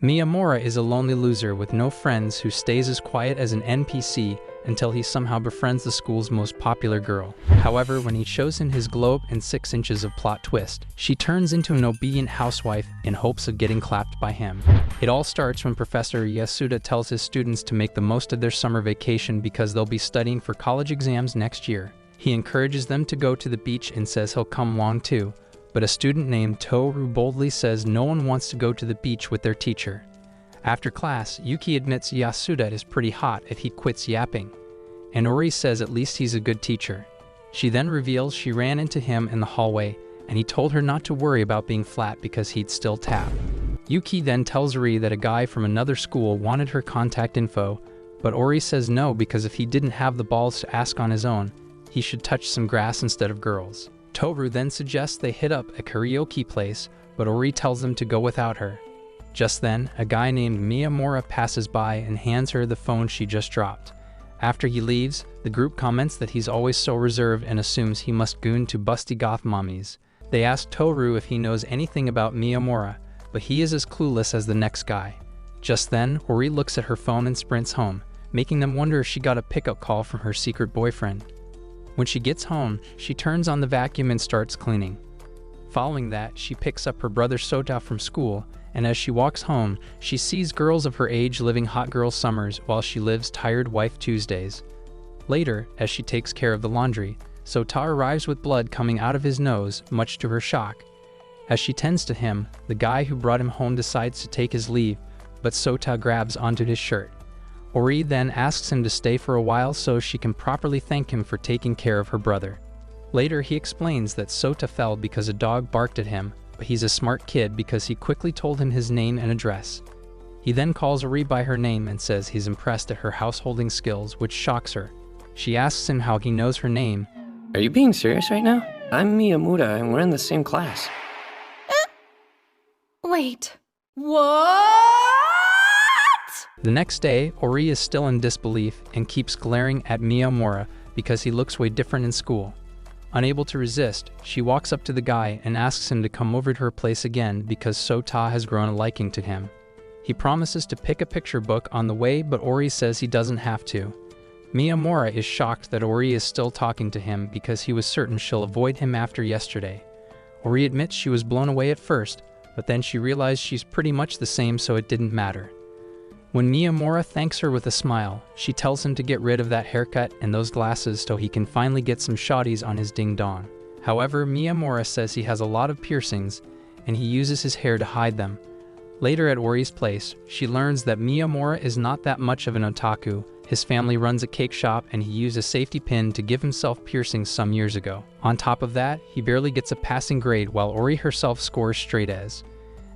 Miyamura is a lonely loser with no friends who stays as quiet as an NPC until he somehow befriends the school's most popular girl. However, when he shows him his globe and 6 inches of plot twist, she turns into an obedient housewife in hopes of getting clapped by him. It all starts when Professor Yasuda tells his students to make the most of their summer vacation because they'll be studying for college exams next year. He encourages them to go to the beach and says he'll come along too. But a student named Toru boldly says no one wants to go to the beach with their teacher. After class, Yuki admits Yasuda is pretty hot if he quits yapping, and Ori says at least he's a good teacher. She then reveals she ran into him in the hallway, and he told her not to worry about being flat because he'd still tap. Yuki then tells Ori that a guy from another school wanted her contact info, but Ori says no because if he didn't have the balls to ask on his own, he should touch some grass instead of girls. Toru then suggests they hit up a karaoke place, but Ori tells them to go without her. Just then, a guy named Miyamura passes by and hands her the phone she just dropped. After he leaves, the group comments that he's always so reserved and assumes he must goon to busty goth mommies. They ask Toru if he knows anything about Miyamura, but he is as clueless as the next guy. Just then, Ori looks at her phone and sprints home, making them wonder if she got a pickup call from her secret boyfriend. When she gets home, she turns on the vacuum and starts cleaning. Following that, she picks up her brother Sota from school, and as she walks home, she sees girls of her age living hot girl summers while she lives tired wife Tuesdays. Later, as she takes care of the laundry, Sota arrives with blood coming out of his nose, much to her shock. As she tends to him, the guy who brought him home decides to take his leave, but Sota grabs onto his shirt. Ori then asks him to stay for a while so she can properly thank him for taking care of her brother. Later, he explains that Sota fell because a dog barked at him, but he's a smart kid because he quickly told him his name and address. He then calls Ori by her name and says he's impressed at her householding skills, which shocks her. She asks him how he knows her name. Are you being serious right now? I'm Miyamura and we're in the same class. Wait. What? The next day, Ori is still in disbelief and keeps glaring at Miyamura because he looks way different in school. Unable to resist, she walks up to the guy and asks him to come over to her place again because Sota has grown a liking to him. He promises to pick a picture book on the way, but Ori says he doesn't have to. Miyamura is shocked that Ori is still talking to him because he was certain she'll avoid him after yesterday. Ori admits she was blown away at first, but then she realized she's pretty much the same, so it didn't matter. When Miyamura thanks her with a smile, she tells him to get rid of that haircut and those glasses so he can finally get some shawties on his ding-dong. However, Miyamura says he has a lot of piercings, and he uses his hair to hide them. Later at Ori's place, she learns that Miyamura is not that much of an otaku. His family runs a cake shop and he used a safety pin to give himself piercings some years ago. On top of that, he barely gets a passing grade while Ori herself scores straight A's.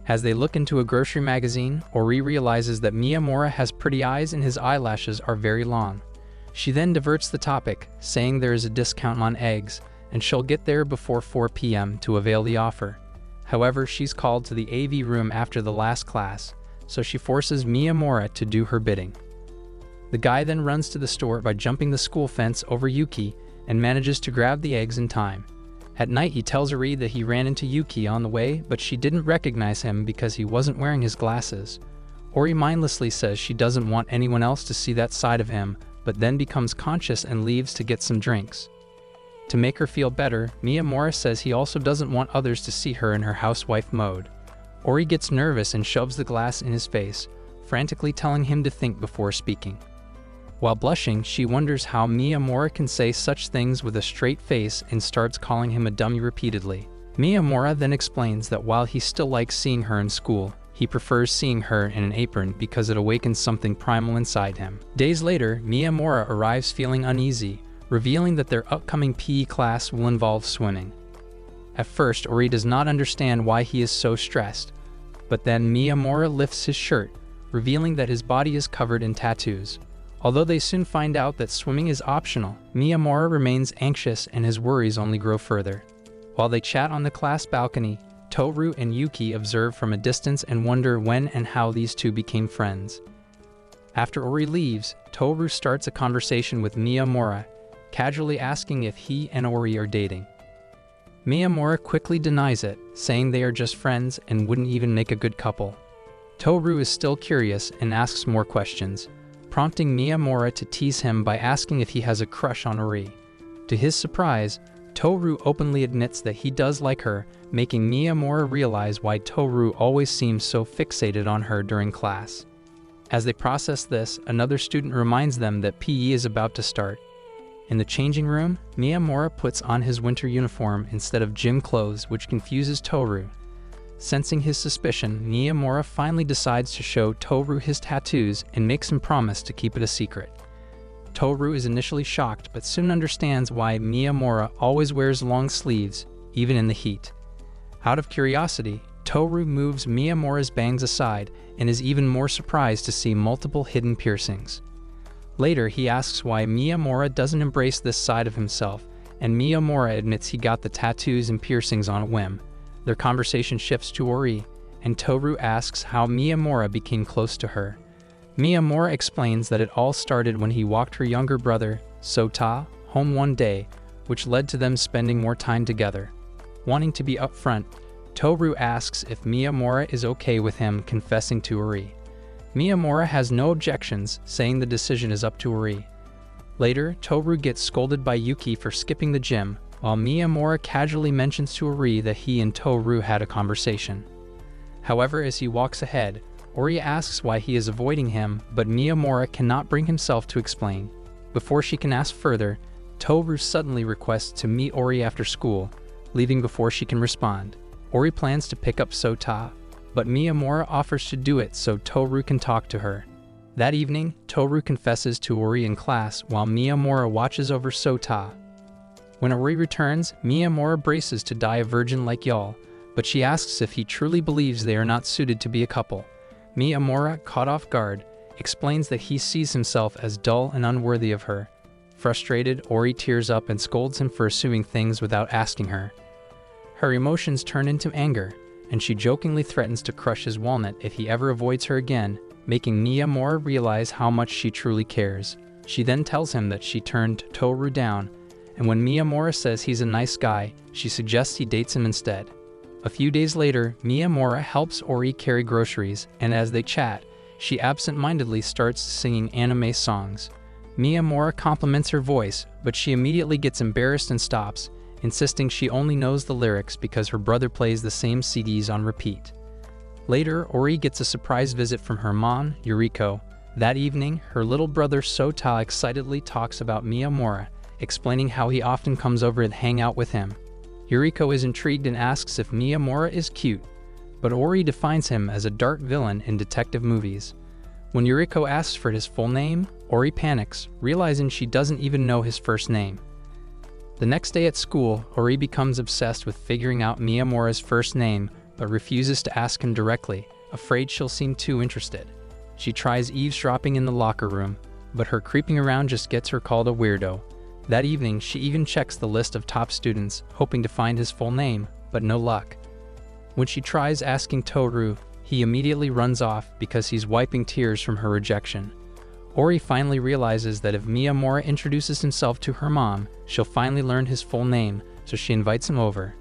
As they look into a grocery magazine, Ori realizes that Miyamura has pretty eyes and his eyelashes are very long. She then diverts the topic, saying there is a discount on eggs, and she'll get there before 4 p.m. to avail the offer. However, she's called to the AV room after the last class, so she forces Miyamura to do her bidding. The guy then runs to the store by jumping the school fence over Yuki and manages to grab the eggs in time. At night, he tells Ori that he ran into Yuki on the way, but she didn't recognize him because he wasn't wearing his glasses. Ori mindlessly says she doesn't want anyone else to see that side of him, but then becomes conscious and leaves to get some drinks. To make her feel better, Miyamura says he also doesn't want others to see her in her housewife mode. Ori gets nervous and shoves the glass in his face, frantically telling him to think before speaking. While blushing, she wonders how Miyamura can say such things with a straight face and starts calling him a dummy repeatedly. Miyamura then explains that while he still likes seeing her in school, he prefers seeing her in an apron because it awakens something primal inside him. Days later, Miyamura arrives feeling uneasy, revealing that their upcoming PE class will involve swimming. At first, Ori does not understand why he is so stressed, but then Miyamura lifts his shirt, revealing that his body is covered in tattoos. Although they soon find out that swimming is optional, Miyamura remains anxious and his worries only grow further. While they chat on the class balcony, Toru and Yuki observe from a distance and wonder when and how these two became friends. After Ori leaves, Toru starts a conversation with Miyamura, casually asking if he and Ori are dating. Miyamura quickly denies it, saying they are just friends and wouldn't even make a good couple. Toru is still curious and asks more questions, prompting Miyamura to tease him by asking if he has a crush on Hori. To his surprise, Toru openly admits that he does like her, making Miyamura realize why Toru always seems so fixated on her during class. As they process this, another student reminds them that PE is about to start. In the changing room, Miyamura puts on his winter uniform instead of gym clothes, which confuses Toru. Sensing his suspicion, Miyamura finally decides to show Toru his tattoos and makes him promise to keep it a secret. Toru is initially shocked but soon understands why Miyamura always wears long sleeves, even in the heat. Out of curiosity, Toru moves Miyamura's bangs aside and is even more surprised to see multiple hidden piercings. Later, he asks why Miyamura doesn't embrace this side of himself, and Miyamura admits he got the tattoos and piercings on a whim. Their conversation shifts to Hori, and Toru asks how Miyamura became close to her. Miyamura explains that it all started when he walked her younger brother, Sota, home one day, which led to them spending more time together. Wanting to be upfront, Toru asks if Miyamura is okay with him confessing to Hori. Miyamura has no objections, saying the decision is up to Hori. Later, Toru gets scolded by Yuki for skipping the gym, while Miyamura casually mentions to Hori that he and Toru had a conversation. However, as he walks ahead, Hori asks why he is avoiding him, but Miyamura cannot bring himself to explain. Before she can ask further, Toru suddenly requests to meet Hori after school, leaving before she can respond. Hori plans to pick up Sota, but Miyamura offers to do it so Toru can talk to her. That evening, Toru confesses to Hori in class while Miyamura watches over Sota. When Hori returns, Miyamura braces to die a virgin like y'all, but she asks if he truly believes they are not suited to be a couple. Miyamura, caught off guard, explains that he sees himself as dull and unworthy of her. Frustrated, Hori tears up and scolds him for assuming things without asking her. Her emotions turn into anger, and she jokingly threatens to crush his walnut if he ever avoids her again, making Miyamura realize how much she truly cares. She then tells him that she turned Toru down, and when Miyamura says he's a nice guy, she suggests he dates him instead. A few days later, Miyamura helps Hori carry groceries, and as they chat, she absent-mindedly starts singing anime songs. Miyamura compliments her voice, but she immediately gets embarrassed and stops, insisting she only knows the lyrics because her brother plays the same CDs on repeat. Later, Hori gets a surprise visit from her mom, Yuriko. That evening, her little brother Sota excitedly talks about Miyamura, explaining how he often comes over and hang out with him. Yuriko is intrigued and asks if Miyamura is cute, but Hori defines him as a dark villain in detective movies. When Yuriko asks for his full name, Hori panics, realizing she doesn't even know his first name. The next day at school, Hori becomes obsessed with figuring out Miyamura's first name, but refuses to ask him directly, afraid she'll seem too interested. She tries eavesdropping in the locker room, but her creeping around just gets her called a weirdo. That evening, she even checks the list of top students, hoping to find his full name, but no luck. When she tries asking Toru, he immediately runs off because he's wiping tears from her rejection. Hori finally realizes that if Miyamura introduces himself to her mom, she'll finally learn his full name, so she invites him over.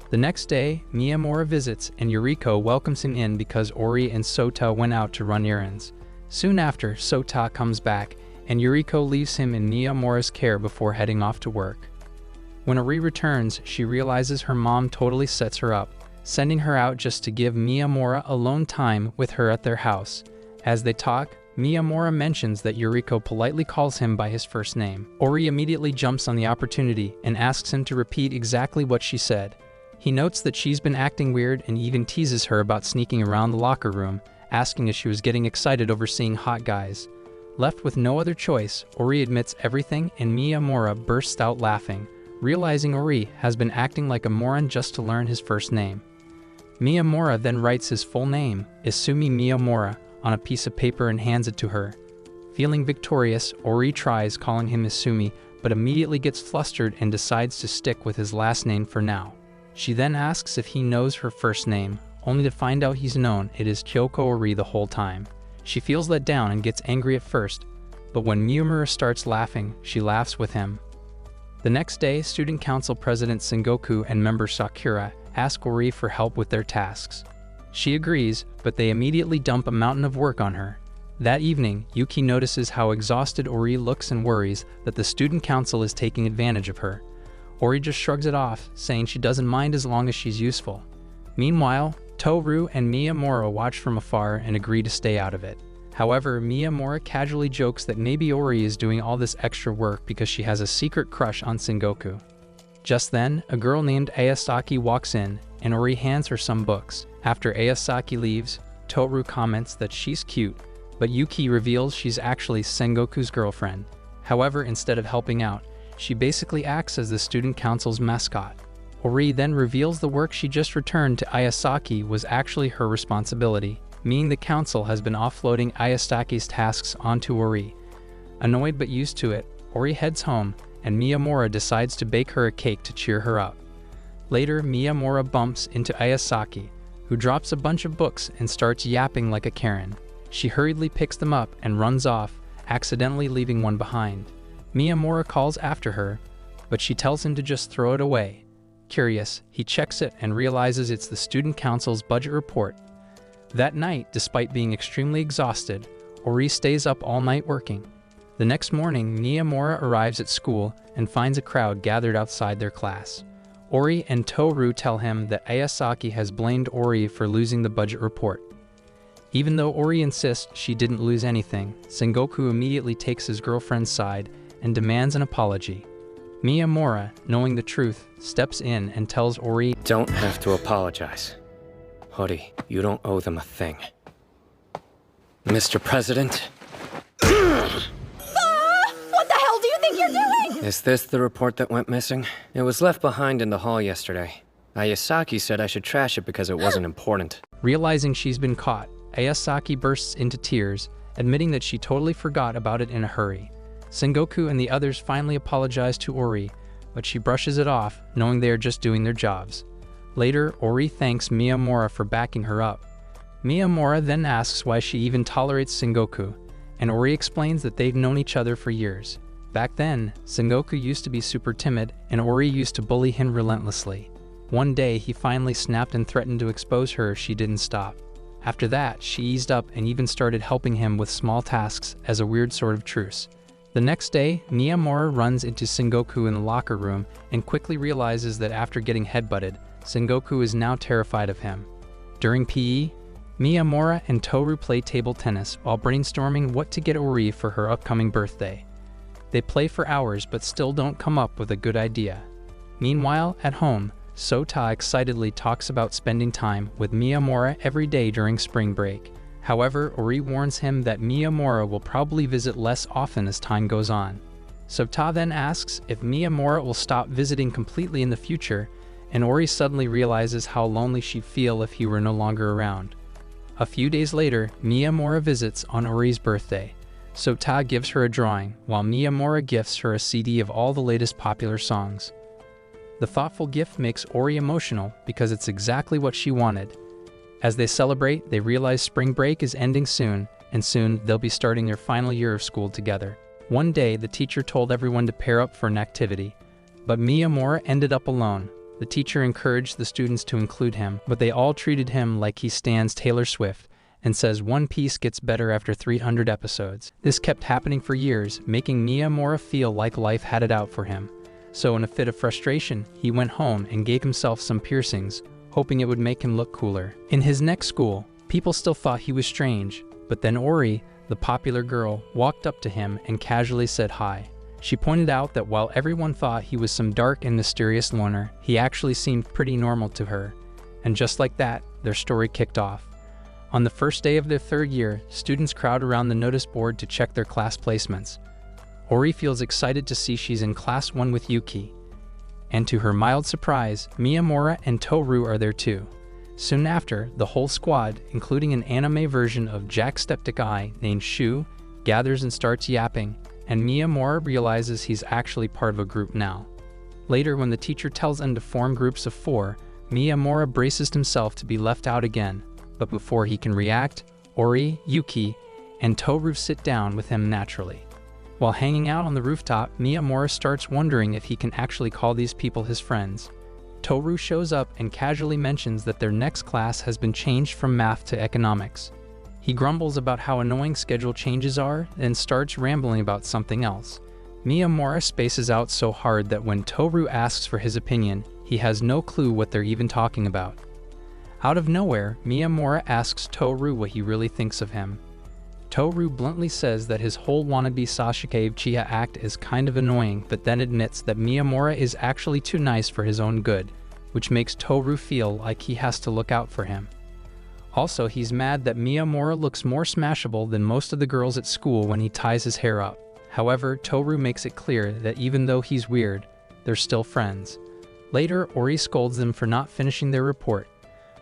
The next day, Miyamura visits and Yuriko welcomes him in because Hori and Sota went out to run errands. Soon after, Sota comes back, and Yuriko leaves him in Miyamura's care before heading off to work. When Hori returns, she realizes her mom totally sets her up, sending her out just to give Miyamura alone time with her at their house. As they talk, Miyamura mentions that Yuriko politely calls him by his first name. Hori immediately jumps on the opportunity and asks him to repeat exactly what she said. He notes that she's been acting weird and even teases her about sneaking around the locker room, asking if she was getting excited over seeing hot guys. Left with no other choice, Hori admits everything and Miyamura bursts out laughing, realizing Hori has been acting like a moron just to learn his first name. Miyamura then writes his full name, Isumi Miyamura, on a piece of paper and hands it to her. Feeling victorious, Hori tries calling him Isumi, but immediately gets flustered and decides to stick with his last name for now. She then asks if he knows her first name, only to find out he's known it is Kyoko Hori the whole time. She feels let down and gets angry at first, but when Miyamura starts laughing, she laughs with him. The next day, Student Council President Sengoku and member Sakura ask Hori for help with their tasks. She agrees, but they immediately dump a mountain of work on her. That evening, Yuki notices how exhausted Ori looks and worries that the student council is taking advantage of her. Ori just shrugs it off, saying she doesn't mind as long as she's useful. Meanwhile, Toru and Miyamura watch from afar and agree to stay out of it. However, Miyamura casually jokes that maybe Ori is doing all this extra work because she has a secret crush on Sengoku. Just then, a girl named Ayasaki walks in, and Ori hands her some books. After Ayasaki leaves, Toru comments that she's cute, but Yuki reveals she's actually Sengoku's girlfriend. However, instead of helping out, she basically acts as the student council's mascot. Ori then reveals the work she just returned to Ayasaki was actually her responsibility, meaning the council has been offloading Ayasaki's tasks onto Ori. Annoyed but used to it, Ori heads home, and Miyamura decides to bake her a cake to cheer her up. Later, Miyamura bumps into Ayasaki, who drops a bunch of books and starts yapping like a Karen. She hurriedly picks them up and runs off, accidentally leaving one behind. Miyamura calls after her, but she tells him to just throw it away. Curious, he checks it and realizes it's the student council's budget report. That night, despite being extremely exhausted, Ori stays up all night working. The next morning, Miyamura arrives at school and finds a crowd gathered outside their class. Ori and Toru tell him that Ayasaki has blamed Ori for losing the budget report. Even though Ori insists she didn't lose anything, Sengoku immediately takes his girlfriend's side and demands an apology. Miyamura, knowing the truth, steps in and tells Ori, Don't have to apologize. Hori, you don't owe them a thing. Mr. President? What the hell do you think you're doing? Is this the report that went missing? It was left behind in the hall yesterday. Ayasaki said I should trash it because it wasn't important. Realizing she's been caught, Ayasaki bursts into tears, admitting that she totally forgot about it in a hurry. Sengoku and the others finally apologize to Ori, but she brushes it off, knowing they are just doing their jobs. Later, Ori thanks Miyamura for backing her up. Miyamura then asks why she even tolerates Sengoku, and Ori explains that they've known each other for years. Back then, Sengoku used to be super timid, and Ori used to bully him relentlessly. One day, he finally snapped and threatened to expose her if she didn't stop. After that, she eased up and even started helping him with small tasks as a weird sort of truce. The next day, Miyamura runs into Sengoku in the locker room and quickly realizes that after getting headbutted, Sengoku is now terrified of him. During PE, Miyamura and Toru play table tennis while brainstorming what to get Ori for her upcoming birthday. They play for hours but still don't come up with a good idea. Meanwhile, at home, Sota excitedly talks about spending time with Miyamura every day during spring break. However, Ori warns him that Miyamura will probably visit less often as time goes on. Sota then asks if Miyamura will stop visiting completely in the future, and Ori suddenly realizes how lonely she'd feel if he were no longer around. A few days later, Miyamura visits on Ori's birthday. Sota gives her a drawing, while Miyamura gifts her a CD of all the latest popular songs. The thoughtful gift makes Ori emotional because it's exactly what she wanted. As they celebrate, they realize spring break is ending soon, and soon they'll be starting their final year of school together. One day, the teacher told everyone to pair up for an activity, but Miyamura ended up alone. The teacher encouraged the students to include him, but they all treated him like he stands Taylor Swift and says One Piece gets better after 300 episodes. This kept happening for years, making Miyamura feel like life had it out for him. So in a fit of frustration, he went home and gave himself some piercings, hoping it would make him look cooler. In his next school, people still thought he was strange, but then Ori, the popular girl, walked up to him and casually said hi. She pointed out that while everyone thought he was some dark and mysterious loner, he actually seemed pretty normal to her. And just like that, their story kicked off. On the first day of their third year, students crowd around the notice board to check their class placements. Ori feels excited to see she's in class 1 with Yuki. And to her mild surprise, Miyamura and Toru are there too. Soon after, the whole squad, including an anime version of Jacksepticeye named Shu, gathers and starts yapping, and Miyamura realizes he's actually part of a group now. Later, when the teacher tells them to form groups of 4, Miyamura braces himself to be left out again, but before he can react, Ori, Yuki, and Toru sit down with him naturally. While hanging out on the rooftop, Miyamura starts wondering if he can actually call these people his friends. Toru shows up and casually mentions that their next class has been changed from math to economics. He grumbles about how annoying schedule changes are and starts rambling about something else. Miyamura spaces out so hard that when Toru asks for his opinion, he has no clue what they're even talking about. Out of nowhere, Miyamura asks Toru what he really thinks of him. Toru bluntly says that his whole wannabe Sasuke Uchiha act is kind of annoying, but then admits that Miyamura is actually too nice for his own good, which makes Toru feel like he has to look out for him. Also, he's mad that Miyamura looks more smashable than most of the girls at school when he ties his hair up. However, Toru makes it clear that even though he's weird, they're still friends. Later, Ori scolds them for not finishing their report.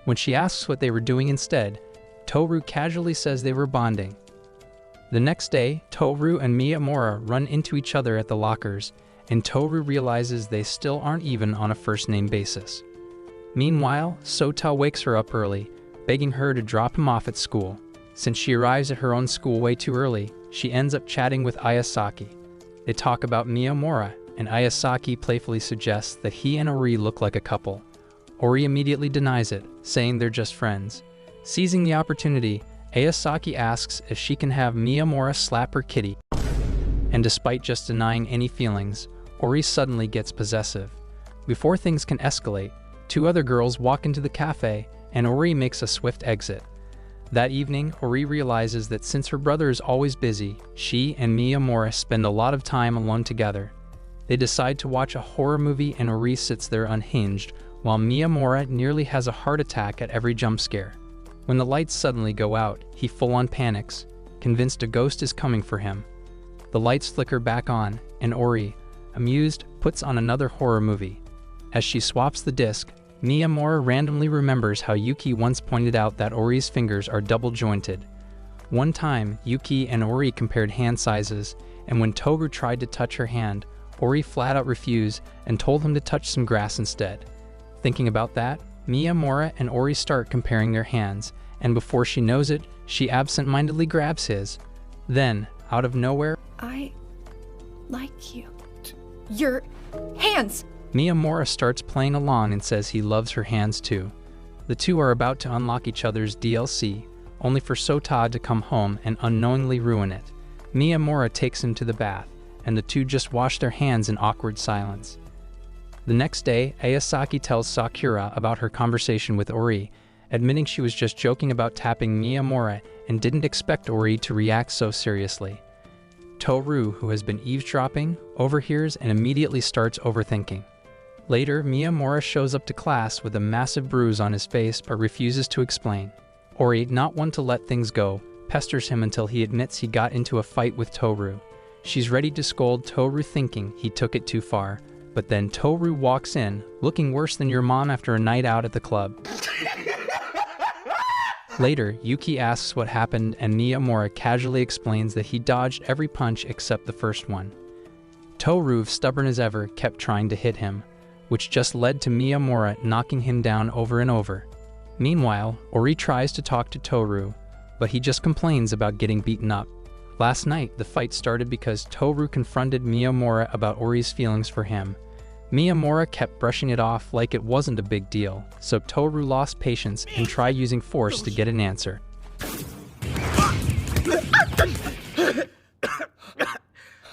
When she asks what they were doing instead, Toru casually says they were bonding. The next day, Toru and Miyamura run into each other at the lockers, and Toru realizes they still aren't even on a first-name basis. Meanwhile, Sota wakes her up early, begging her to drop him off at school. Since she arrives at her own school way too early, she ends up chatting with Ayasaki. They talk about Miyamura, and Ayasaki playfully suggests that he and Ori look like a couple. Ori immediately denies it, saying they're just friends. Seizing the opportunity, Ayasaki asks if she can have Miyamura slap her kitty. And despite just denying any feelings, Ori suddenly gets possessive. Before things can escalate, two other girls walk into the cafe, and Ori makes a swift exit. That evening, Ori realizes that since her brother is always busy, she and Miyamura spend a lot of time alone together. They decide to watch a horror movie and Ori sits there unhinged, while Miyamura nearly has a heart attack at every jump scare. When the lights suddenly go out, he full-on panics, convinced a ghost is coming for him. The lights flicker back on, and Ori, amused, puts on another horror movie. As she swaps the disc, Miyamura randomly remembers how Yuki once pointed out that Ori's fingers are double-jointed. One time, Yuki and Ori compared hand sizes, and when Toru tried to touch her hand, Ori flat-out refused and told him to touch some grass instead. Thinking about that, Miyamura and Ori start comparing their hands, and before she knows it, she absent-mindedly grabs his. Then, out of nowhere, I like you. Your hands! Miyamura starts playing along and says he loves her hands too. The two are about to unlock each other's DLC, only for Sota to come home and unknowingly ruin it. Miyamura takes him to the bath, and the two just wash their hands in awkward silence. The next day, Ayasaki tells Sakura about her conversation with Ori, admitting she was just joking about tapping Miyamura and didn't expect Ori to react so seriously. Toru, who has been eavesdropping, overhears and immediately starts overthinking. Later, Miyamura shows up to class with a massive bruise on his face but refuses to explain. Ori, not one to let things go, pesters him until he admits he got into a fight with Toru. She's ready to scold Toru, thinking he took it too far. But then Toru walks in, looking worse than your mom after a night out at the club. Later, Yuki asks what happened and Miyamura casually explains that he dodged every punch except the first one. Toru, stubborn as ever, kept trying to hit him, which just led to Miyamura knocking him down over and over. Meanwhile, Ori tries to talk to Toru, but he just complains about getting beaten up. Last night, the fight started because Toru confronted Miyamura about Ori's feelings for him. Miyamura kept brushing it off like it wasn't a big deal, so Toru lost patience and tried using force to get an answer.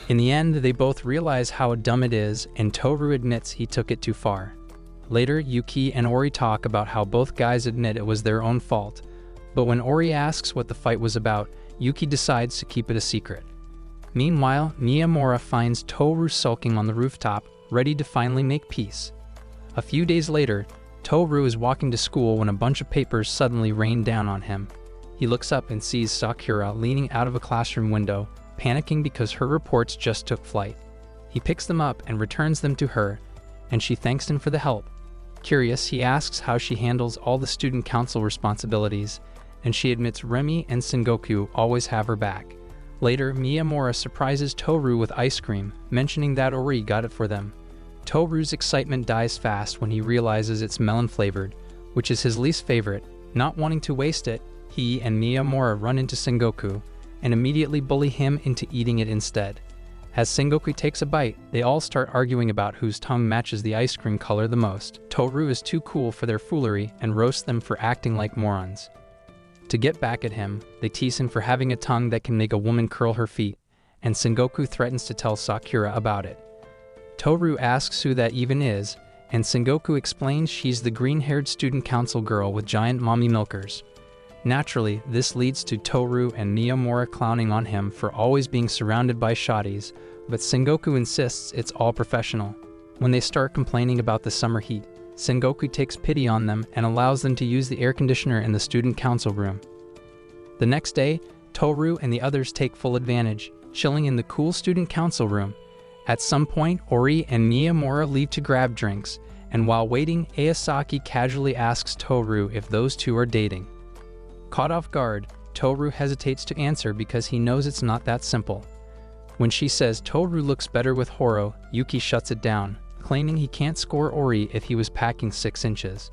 In the end, they both realize how dumb it is, and Toru admits he took it too far. Later, Yuki and Ori talk about how both guys admit it was their own fault, but when Ori asks what the fight was about, Yuki decides to keep it a secret. Meanwhile, Miyamura finds Toru sulking on the rooftop, ready to finally make peace. A few days later, Toru is walking to school when a bunch of papers suddenly rain down on him. He looks up and sees Sakura leaning out of a classroom window, panicking because her reports just took flight. He picks them up and returns them to her, and she thanks him for the help. Curious, he asks how she handles all the student council responsibilities, and she admits Remy and Sengoku always have her back. Later, Miyamura surprises Toru with ice cream, mentioning that Ori got it for them. Toru's excitement dies fast when he realizes it's melon-flavored, which is his least favorite. Not wanting to waste it, he and Miyamura run into Sengoku and immediately bully him into eating it instead. As Sengoku takes a bite, they all start arguing about whose tongue matches the ice cream color the most. Toru is too cool for their foolery and roasts them for acting like morons. To get back at him, they tease him for having a tongue that can make a woman curl her feet, and Sengoku threatens to tell Sakura about it. Toru asks who that even is, and Sengoku explains she's the green-haired student council girl with giant mommy milkers. Naturally, this leads to Toru and Miyamura clowning on him for always being surrounded by shotties, but Sengoku insists it's all professional. When they start complaining about the summer heat, Sengoku takes pity on them and allows them to use the air conditioner in the student council room. The next day, Toru and the others take full advantage, chilling in the cool student council room. At some point, Hori and Miyamura leave to grab drinks, and while waiting, Aosaki casually asks Toru if those two are dating. Caught off guard, Toru hesitates to answer because he knows it's not that simple. When she says Toru looks better with Horo, Yuki shuts it down, claiming he can't score Ori if he was packing 6 inches.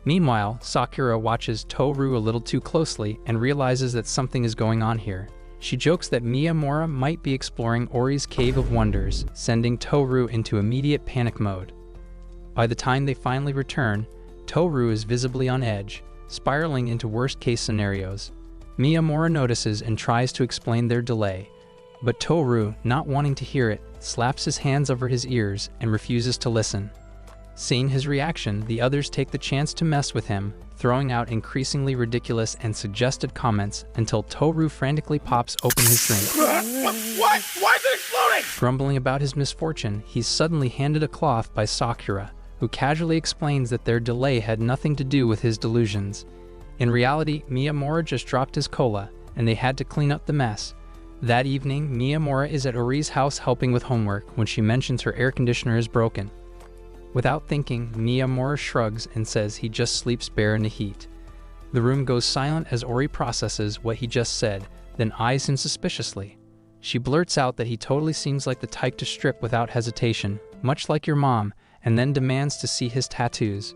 Meanwhile, Sakura watches Toru a little too closely and realizes that something is going on here. She jokes that Miyamura might be exploring Ori's Cave of Wonders, sending Toru into immediate panic mode. By the time they finally return, Toru is visibly on edge, spiraling into worst-case scenarios. Miyamura notices and tries to explain their delay, but Toru, not wanting to hear it, slaps his hands over his ears and refuses to listen. Seeing his reaction, the others take the chance to mess with him, throwing out increasingly ridiculous and suggested comments until Toru frantically pops open his drink. Why is it exploding? Grumbling about his misfortune, he's suddenly handed a cloth by Sakura, who casually explains that their delay had nothing to do with his delusions. In reality, Miyamura just dropped his cola, and they had to clean up the mess. That evening, Miyamura is at Ori's house helping with homework when she mentions her air conditioner is broken. Without thinking, Miyamura shrugs and says he just sleeps bare in the heat. The room goes silent as Ori processes what he just said, then eyes him suspiciously. She blurts out that he totally seems like the type to strip without hesitation, much like your mom, and then demands to see his tattoos.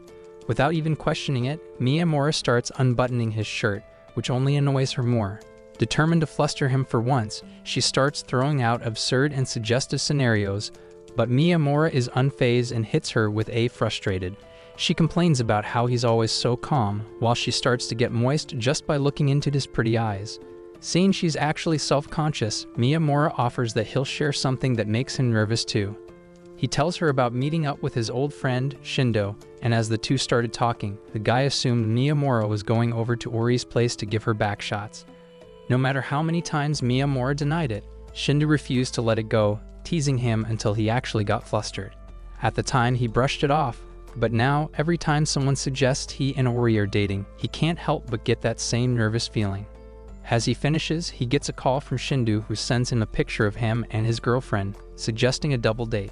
Without even questioning it, Miyamura starts unbuttoning his shirt, which only annoys her more. Determined to fluster him for once, she starts throwing out absurd and suggestive scenarios, but Miyamura is unfazed and hits her with a frustrated. She complains about how he's always so calm, while she starts to get moist just by looking into his pretty eyes. Seeing she's actually self-conscious, Miyamura offers that he'll share something that makes him nervous too. He tells her about meeting up with his old friend, Shindo, and as the two started talking, the guy assumed Miyamura was going over to Ori's place to give her back shots. No matter how many times Miyamura denied it, Shindo refused to let it go, teasing him until he actually got flustered. At the time, he brushed it off, but now, every time someone suggests he and Ori are dating, he can't help but get that same nervous feeling. As he finishes, he gets a call from Shindo, who sends him a picture of him and his girlfriend, suggesting a double date.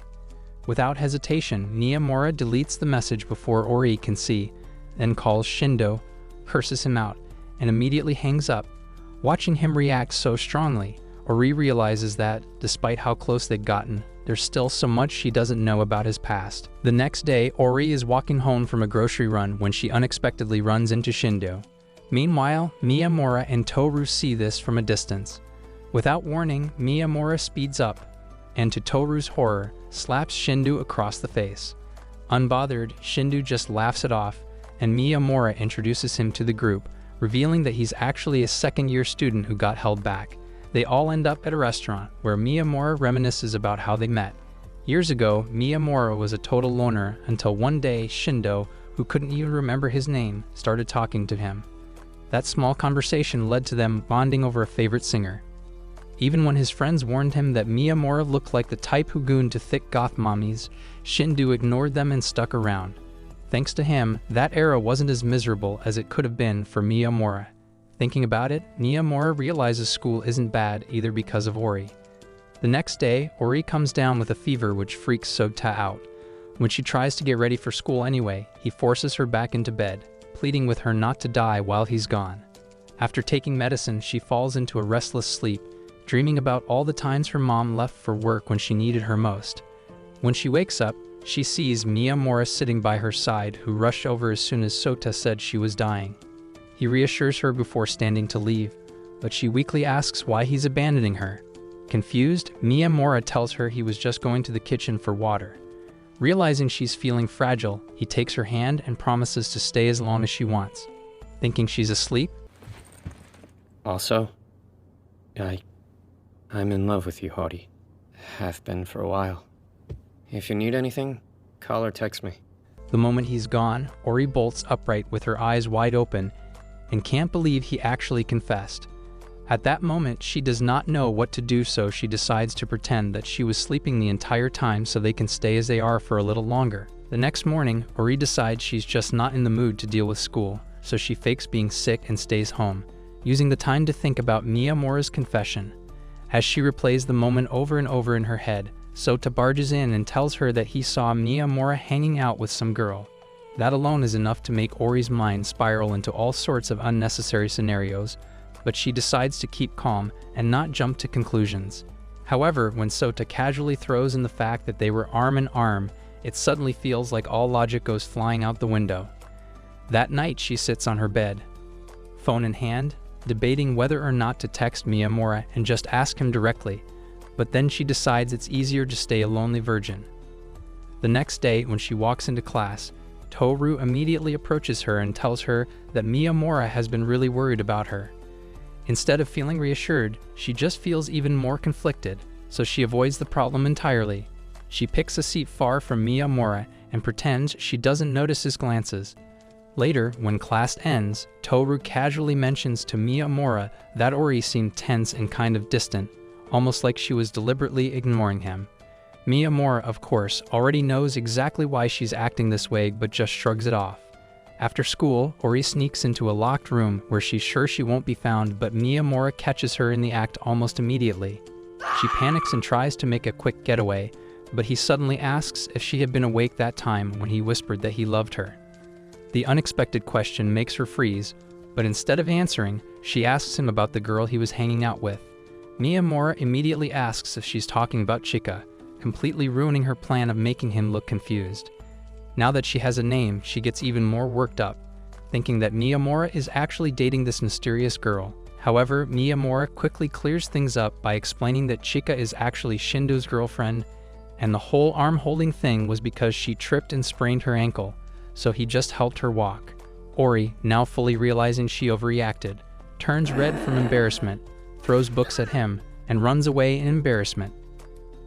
Without hesitation, Miyamura deletes the message before Ori can see, then calls Shindo, curses him out, and immediately hangs up. Watching him react so strongly, Ori realizes that, despite how close they'd gotten, there's still so much she doesn't know about his past. The next day, Ori is walking home from a grocery run when she unexpectedly runs into Shindo. Meanwhile, Miyamura and Toru see this from a distance. Without warning, Miyamura speeds up, and to Toru's horror, slaps Shindo across the face. Unbothered, Shindo just laughs it off, and Miyamura introduces him to the group, revealing that he's actually a second-year student who got held back. They all end up at a restaurant, where Miyamura reminisces about how they met. Years ago, Miyamura was a total loner until one day Shindo, who couldn't even remember his name, started talking to him. That small conversation led to them bonding over a favorite singer. Even when his friends warned him that Miyamura looked like the type who gooned to thick goth mommies, Shindo ignored them and stuck around. Thanks to him, that era wasn't as miserable as it could have been for Miyamura. Thinking about it, Miyamura realizes school isn't bad either because of Ori. The next day, Ori comes down with a fever which freaks Sota out. When she tries to get ready for school anyway, he forces her back into bed, pleading with her not to die while he's gone. After taking medicine, she falls into a restless sleep, dreaming about all the times her mom left for work when she needed her most. When she wakes up, she sees Miyamura sitting by her side, who rushed over as soon as Sota said she was dying. He reassures her before standing to leave, but she weakly asks why he's abandoning her. Confused, Miyamura tells her he was just going to the kitchen for water. Realizing she's feeling fragile, he takes her hand and promises to stay as long as she wants. Thinking she's asleep? Also, I'm in love with you, Hori. Have been for a while. If you need anything, call or text me. The moment he's gone, Hori bolts upright with her eyes wide open and can't believe he actually confessed. At that moment, she does not know what to do, so she decides to pretend that she was sleeping the entire time so they can stay as they are for a little longer. The next morning, Hori decides she's just not in the mood to deal with school, so she fakes being sick and stays home, using the time to think about Miyamura's confession. As she replays the moment over and over in her head, Sota barges in and tells her that he saw Miyamura hanging out with some girl. That alone is enough to make Ori's mind spiral into all sorts of unnecessary scenarios, but she decides to keep calm and not jump to conclusions. However, when Sota casually throws in the fact that they were arm in arm, it suddenly feels like all logic goes flying out the window. That night, she sits on her bed, phone in hand, debating whether or not to text Miyamura and just ask him directly, but then she decides it's easier to stay a lonely virgin. The next day, when she walks into class, Toru immediately approaches her and tells her that Miyamura has been really worried about her. Instead of feeling reassured, she just feels even more conflicted, so she avoids the problem entirely. She picks a seat far from Miyamura and pretends she doesn't notice his glances. Later, when class ends, Toru casually mentions to Miyamura that Ori seemed tense and kind of distant, almost like she was deliberately ignoring him. Miyamura, of course, already knows exactly why she's acting this way but just shrugs it off. After school, Ori sneaks into a locked room where she's sure she won't be found, but Miyamura catches her in the act almost immediately. She panics and tries to make a quick getaway, but he suddenly asks if she had been awake that time when he whispered that he loved her. The unexpected question makes her freeze, but instead of answering, she asks him about the girl he was hanging out with. Miyamura immediately asks if she's talking about Chika, completely ruining her plan of making him look confused. Now that she has a name, she gets even more worked up, thinking that Miyamura is actually dating this mysterious girl. However, Miyamura quickly clears things up by explaining that Chika is actually Shindo's girlfriend, and the whole arm-holding thing was because she tripped and sprained her ankle, so he just helped her walk. Ori, now fully realizing she overreacted, turns red from embarrassment, throws books at him, and runs away in embarrassment.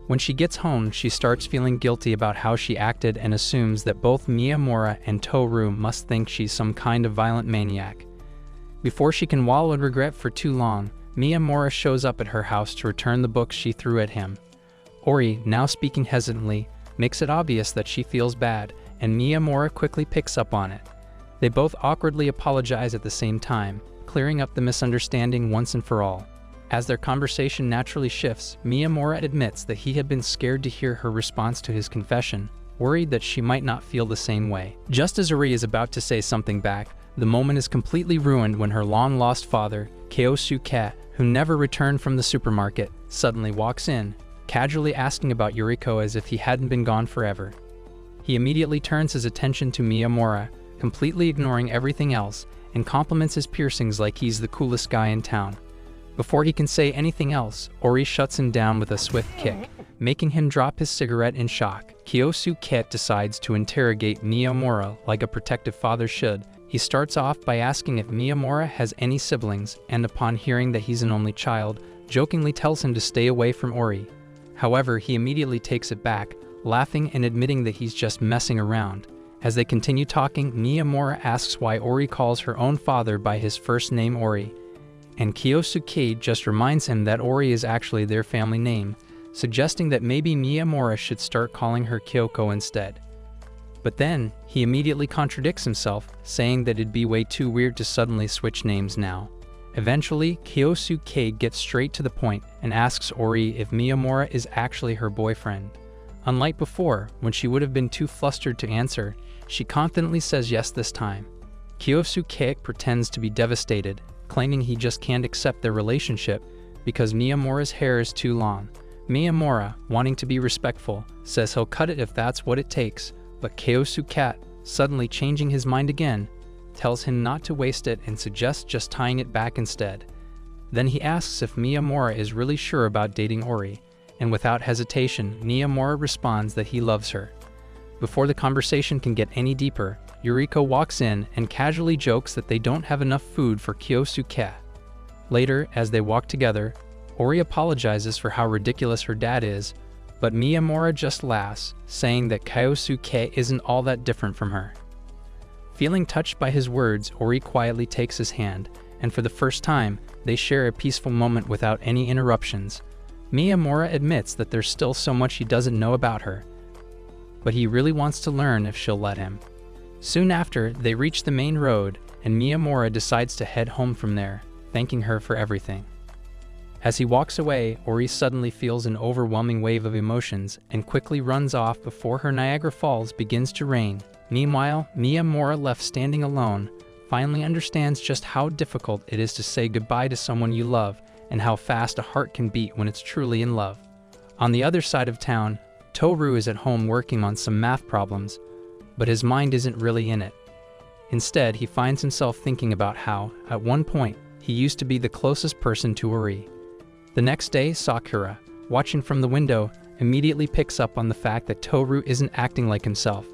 When she gets home, she starts feeling guilty about how she acted and assumes that both Miyamura and Toru must think she's some kind of violent maniac. Before she can wallow in regret for too long, Miyamura shows up at her house to return the books she threw at him. Ori, now speaking hesitantly, makes it obvious that she feels bad, and Miyamura quickly picks up on it. They both awkwardly apologize at the same time, clearing up the misunderstanding once and for all. As their conversation naturally shifts, Miyamura admits that he had been scared to hear her response to his confession, worried that she might not feel the same way. Just as Ori is about to say something back, the moment is completely ruined when her long-lost father, Kyosuke, who never returned from the supermarket, suddenly walks in, casually asking about Yuriko as if he hadn't been gone forever. He immediately turns his attention to Miyamura, completely ignoring everything else, and compliments his piercings like he's the coolest guy in town. Before he can say anything else, Ori shuts him down with a swift kick, making him drop his cigarette in shock. Kyosuke decides to interrogate Miyamura like a protective father should. He starts off by asking if Miyamura has any siblings, and upon hearing that he's an only child, jokingly tells him to stay away from Ori. However, he immediately takes it back, laughing and admitting that he's just messing around. As they continue talking, Miyamura asks why Ori calls her own father by his first name Ori, and Kyosuke just reminds him that Ori is actually their family name, suggesting that maybe Miyamura should start calling her Kyoko instead. But then, he immediately contradicts himself, saying that it'd be way too weird to suddenly switch names now. Eventually, Kyosuke gets straight to the point and asks Ori if Miyamura is actually her boyfriend. Unlike before, when she would have been too flustered to answer, she confidently says yes this time. Kyosuke pretends to be devastated, claiming he just can't accept their relationship because Miyamura's hair is too long. Miyamura, wanting to be respectful, says he'll cut it if that's what it takes, but Kyosuke, suddenly changing his mind again, tells him not to waste it and suggests just tying it back instead. Then he asks if Miyamura is really sure about dating Ori, and without hesitation, Miyamura responds that he loves her. Before the conversation can get any deeper, Yuriko walks in and casually jokes that they don't have enough food for Kyosuke. Later, as they walk together, Ori apologizes for how ridiculous her dad is, but Miyamura just laughs, saying that Kyosuke isn't all that different from her. Feeling touched by his words, Ori quietly takes his hand, and for the first time, they share a peaceful moment without any interruptions. Miyamura admits that there's still so much he doesn't know about her, but he really wants to learn if she'll let him. Soon after, they reach the main road, and Miyamura decides to head home from there, thanking her for everything. As he walks away, Ori suddenly feels an overwhelming wave of emotions and quickly runs off before her Niagara Falls begins to rain. Meanwhile, Miyamura, left standing alone, finally understands just how difficult it is to say goodbye to someone you love and how fast a heart can beat when it's truly in love. On the other side of town, Toru is at home working on some math problems, but his mind isn't really in it. Instead, he finds himself thinking about how, at one point, he used to be the closest person to Ori. The next day, Sakura, watching from the window, immediately picks up on the fact that Toru isn't acting like himself.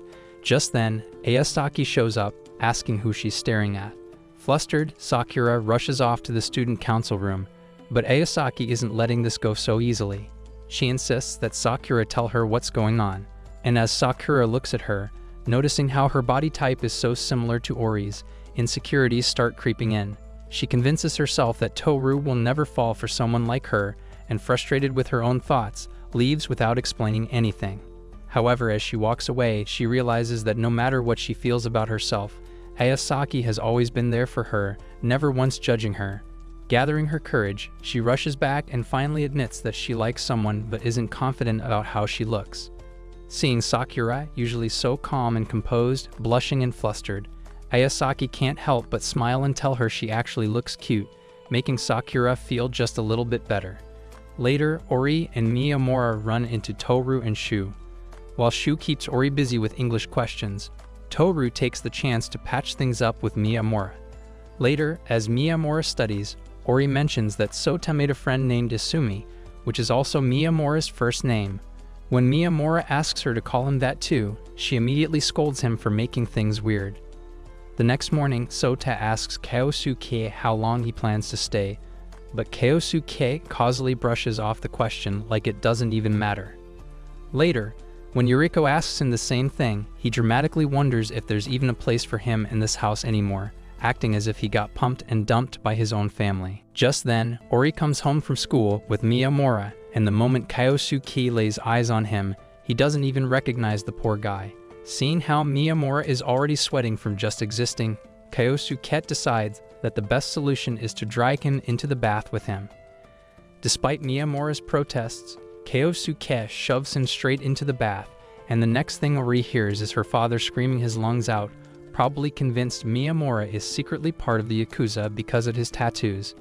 Just then, Ayasaki shows up, asking who she's staring at. Flustered, Sakura rushes off to the student council room, but Ayasaki isn't letting this go so easily. She insists that Sakura tell her what's going on, and as Sakura looks at her, noticing how her body type is so similar to Ori's, insecurities start creeping in. She convinces herself that Toru will never fall for someone like her, and frustrated with her own thoughts, leaves without explaining anything. However, as she walks away, she realizes that no matter what she feels about herself, Ayasaki has always been there for her, never once judging her. Gathering her courage, she rushes back and finally admits that she likes someone but isn't confident about how she looks. Seeing Sakura, usually so calm and composed, blushing and flustered, Ayasaki can't help but smile and tell her she actually looks cute, making Sakura feel just a little bit better. Later, Ori and Miyamura run into Toru and Shu. While Shu keeps Ori busy with English questions, Toru takes the chance to patch things up with Miyamura. Later, as Miyamura studies, Ori mentions that Sota made a friend named Isumi, which is also Miyamura's first name. When Miyamura asks her to call him that too, she immediately scolds him for making things weird. The next morning, Sota asks Kyosuke how long he plans to stay, but Kyosuke causally brushes off the question like it doesn't even matter. Later, when Yuriko asks him the same thing, he dramatically wonders if there's even a place for him in this house anymore, acting as if he got pumped and dumped by his own family. Just then, Ori comes home from school with Miyamura, and the moment Kyosuke lays eyes on him, he doesn't even recognize the poor guy. Seeing how Miyamura is already sweating from just existing, Kyosuke decides that the best solution is to drag him into the bath with him. Despite Miyamura's protests, Kyosuke shoves him straight into the bath, and the next thing Ori hears is her father screaming his lungs out, probably convinced Miyamura is secretly part of the Yakuza because of his tattoos.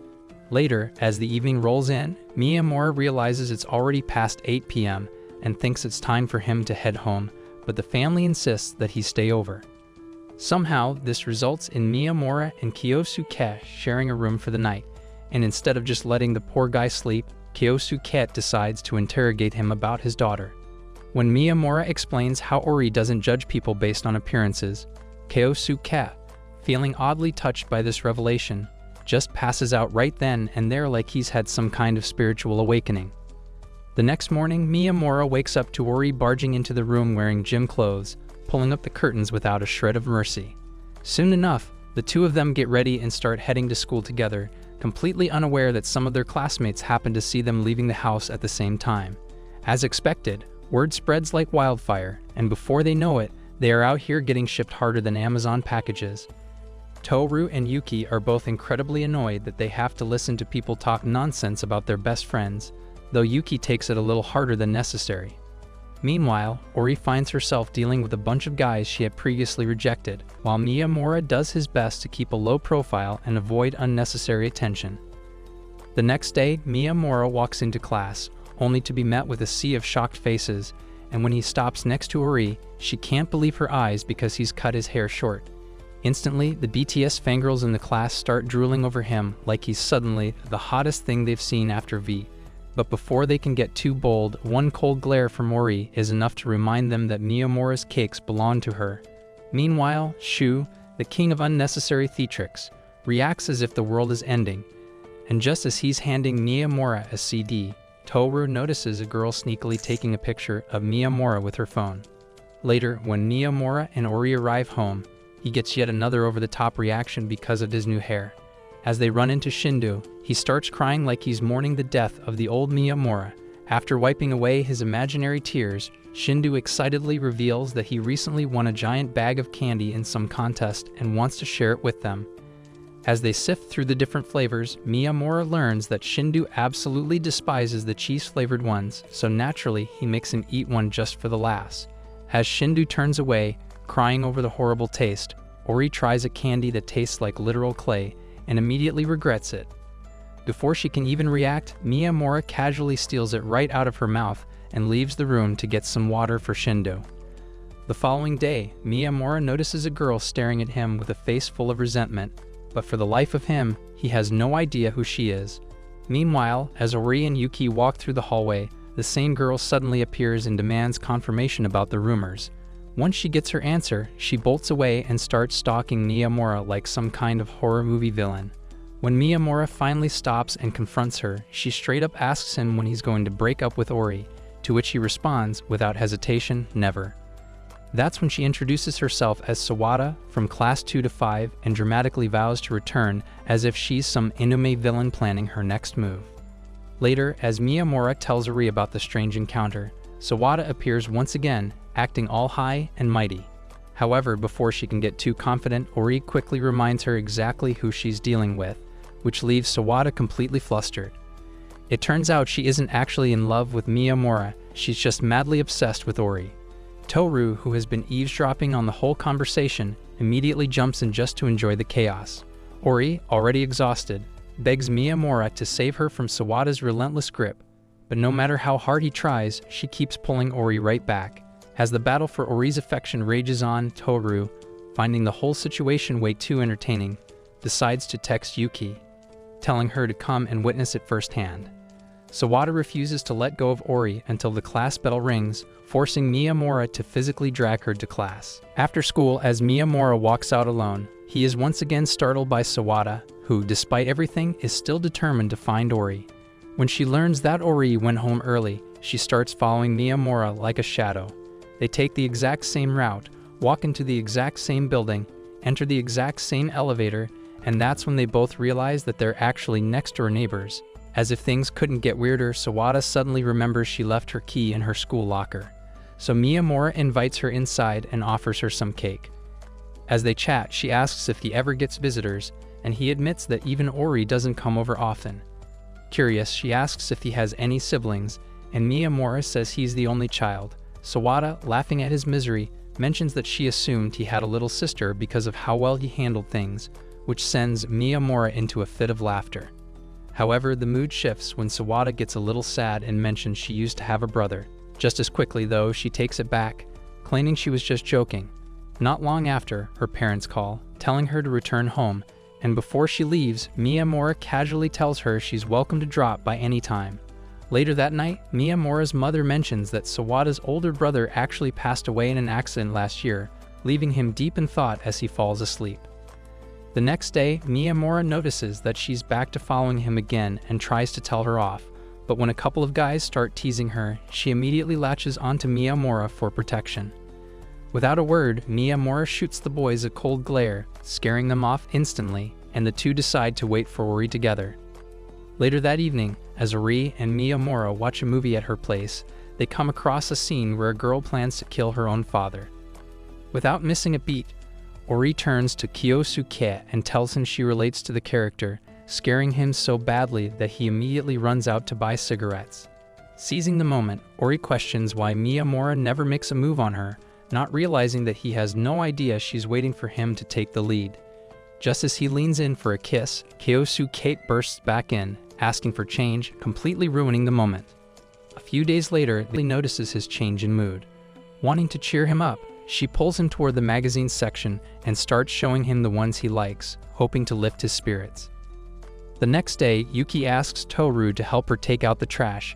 Later, as the evening rolls in, Miyamura realizes it's already past 8 p.m. and thinks it's time for him to head home, but the family insists that he stay over. Somehow, this results in Miyamura and Kyosuke sharing a room for the night, and instead of just letting the poor guy sleep, Kyosuke decides to interrogate him about his daughter. When Miyamura explains how Ori doesn't judge people based on appearances, Kyosuke, feeling oddly touched by this revelation, just passes out right then and there like he's had some kind of spiritual awakening. The next morning, Miyamura wakes up to Ori barging into the room wearing gym clothes, pulling up the curtains without a shred of mercy. Soon enough, the two of them get ready and start heading to school together, completely unaware that some of their classmates happen to see them leaving the house at the same time. As expected, word spreads like wildfire, and before they know it, they are out here getting shipped harder than Amazon packages. Toru and Yuki are both incredibly annoyed that they have to listen to people talk nonsense about their best friends, though Yuki takes it a little harder than necessary. Meanwhile, Ori finds herself dealing with a bunch of guys she had previously rejected, while Miyamura does his best to keep a low profile and avoid unnecessary attention. The next day, Miyamura walks into class, only to be met with a sea of shocked faces, and when he stops next to Ori, she can't believe her eyes because he's cut his hair short. Instantly, the BTS fangirls in the class start drooling over him like he's suddenly the hottest thing they've seen after V. But before they can get too bold, one cold glare from Hori is enough to remind them that Miyamura's cakes belong to her. Meanwhile, Shu, the king of unnecessary theatrics, reacts as if the world is ending. And just as he's handing Miyamura a CD, Toru notices a girl sneakily taking a picture of Miyamura with her phone. Later, when Miyamura and Hori arrive home, he gets yet another over-the-top reaction because of his new hair. As they run into Shindu, he starts crying like he's mourning the death of the old Miyamura. After wiping away his imaginary tears, Shindu excitedly reveals that he recently won a giant bag of candy in some contest and wants to share it with them. As they sift through the different flavors, Miyamura learns that Shindu absolutely despises the cheese-flavored ones, so naturally he makes him eat one just for the laughs. As Shindu turns away, crying over the horrible taste, Hori tries a candy that tastes like literal clay and immediately regrets it. Before she can even react, Miyamura casually steals it right out of her mouth and leaves the room to get some water for Shindu. The following day, Miyamura notices a girl staring at him with a face full of resentment, but for the life of him, he has no idea who she is. Meanwhile, as Hori and Yuki walk through the hallway, the same girl suddenly appears and demands confirmation about the rumors. Once she gets her answer, she bolts away and starts stalking Miyamura like some kind of horror movie villain. When Miyamura finally stops and confronts her, she straight up asks him when he's going to break up with Hori, to which he responds, without hesitation, never. That's when she introduces herself as Sawada from class 2 to 5 and dramatically vows to return as if she's some anime villain planning her next move. Later, as Miyamura tells Hori about the strange encounter, Sawada appears once again, acting all high and mighty. However, before she can get too confident, Hori quickly reminds her exactly who she's dealing with, which leaves Sawada completely flustered. It turns out she isn't actually in love with Miyamura, she's just madly obsessed with Hori. Toru, who has been eavesdropping on the whole conversation, immediately jumps in just to enjoy the chaos. Hori, already exhausted, begs Miyamura to save her from Sawada's relentless grip, but no matter how hard he tries, she keeps pulling Hori right back. As the battle for Hori's affection rages on, Toru, finding the whole situation way too entertaining, decides to text Yuki, telling her to come and witness it firsthand. Sawada refuses to let go of Hori until the class bell rings, forcing Miyamura to physically drag her to class. After school, as Miyamura walks out alone, he is once again startled by Sawada, who, despite everything, is still determined to find Hori. When she learns that Hori went home early, she starts following Miyamura like a shadow. They take the exact same route, walk into the exact same building, enter the exact same elevator, and that's when they both realize that they're actually next-door neighbors. As if things couldn't get weirder, Sawada suddenly remembers she left her key in her school locker. So Miyamura invites her inside and offers her some cake. As they chat, she asks if he ever gets visitors, and he admits that even Hori doesn't come over often. Curious, she asks if he has any siblings, and Miyamura says he's the only child. Sawada, laughing at his misery, mentions that she assumed he had a little sister because of how well he handled things, which sends Miyamura into a fit of laughter. However, the mood shifts when Sawada gets a little sad and mentions she used to have a brother. Just as quickly, though, she takes it back, claiming she was just joking. Not long after, her parents call, telling her to return home, and before she leaves, Miyamura casually tells her she's welcome to drop by any time. Later that night, Miyamura's mother mentions that Sawada's older brother actually passed away in an accident last year, leaving him deep in thought as he falls asleep. The next day, Miyamura notices that she's back to following him again and tries to tell her off, but when a couple of guys start teasing her, she immediately latches onto Miyamura for protection. Without a word, Miyamura shoots the boys a cold glare, scaring them off instantly, and the two decide to wait for Hori together. Later that evening, as Hori and Miyamura watch a movie at her place, they come across a scene where a girl plans to kill her own father. Without missing a beat, Hori turns to Kyosuke and tells him she relates to the character, scaring him so badly that he immediately runs out to buy cigarettes. Seizing the moment, Hori questions why Miyamura never makes a move on her, not realizing that he has no idea she's waiting for him to take the lead. Just as he leans in for a kiss, Kyosuke bursts back in, asking for change, completely ruining the moment. A few days later, he notices his change in mood. Wanting to cheer him up, She pulls him toward the magazine section and starts showing him the ones he likes, hoping to lift his spirits. The next day, Yuki asks Toru to help her take out the trash.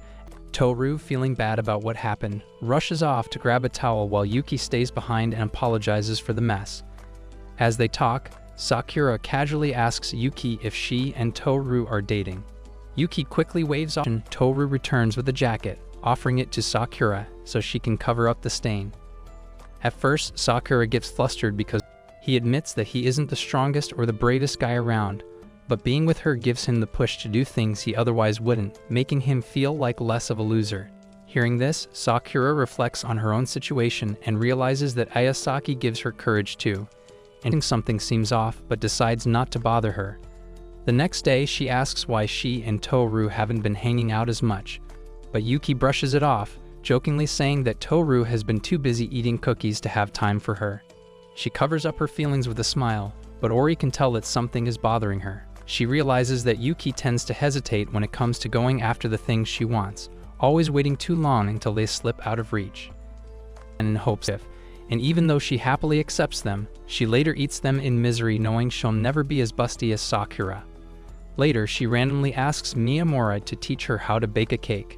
Toru, feeling bad about what happened, rushes off to grab a towel while Yuki stays behind and apologizes for the mess. As they talk, Sakura casually asks Yuki if she and Toru are dating. Yuki quickly waves off and Toru returns with a jacket, offering it to Sakura so she can cover up the stain. At first, Sakura gets flustered because he admits that he isn't the strongest or the bravest guy around, but being with her gives him the push to do things he otherwise wouldn't, making him feel like less of a loser. Hearing this, Sakura reflects on her own situation and realizes that Ayasaki gives her courage too, and something seems off but decides not to bother her. The next day, she asks why she and Toru haven't been hanging out as much, but Yuki brushes it off, jokingly saying that Toru has been too busy eating cookies to have time for her. She covers up her feelings with a smile, but Ori can tell that something is bothering her. She realizes that Yuki tends to hesitate when it comes to going after the things she wants, always waiting too long until they slip out of reach. And in hopes if, and even though she happily accepts them, she later eats them in misery knowing she'll never be as busty as Sakura. Later, she randomly asks Miyamura to teach her how to bake a cake.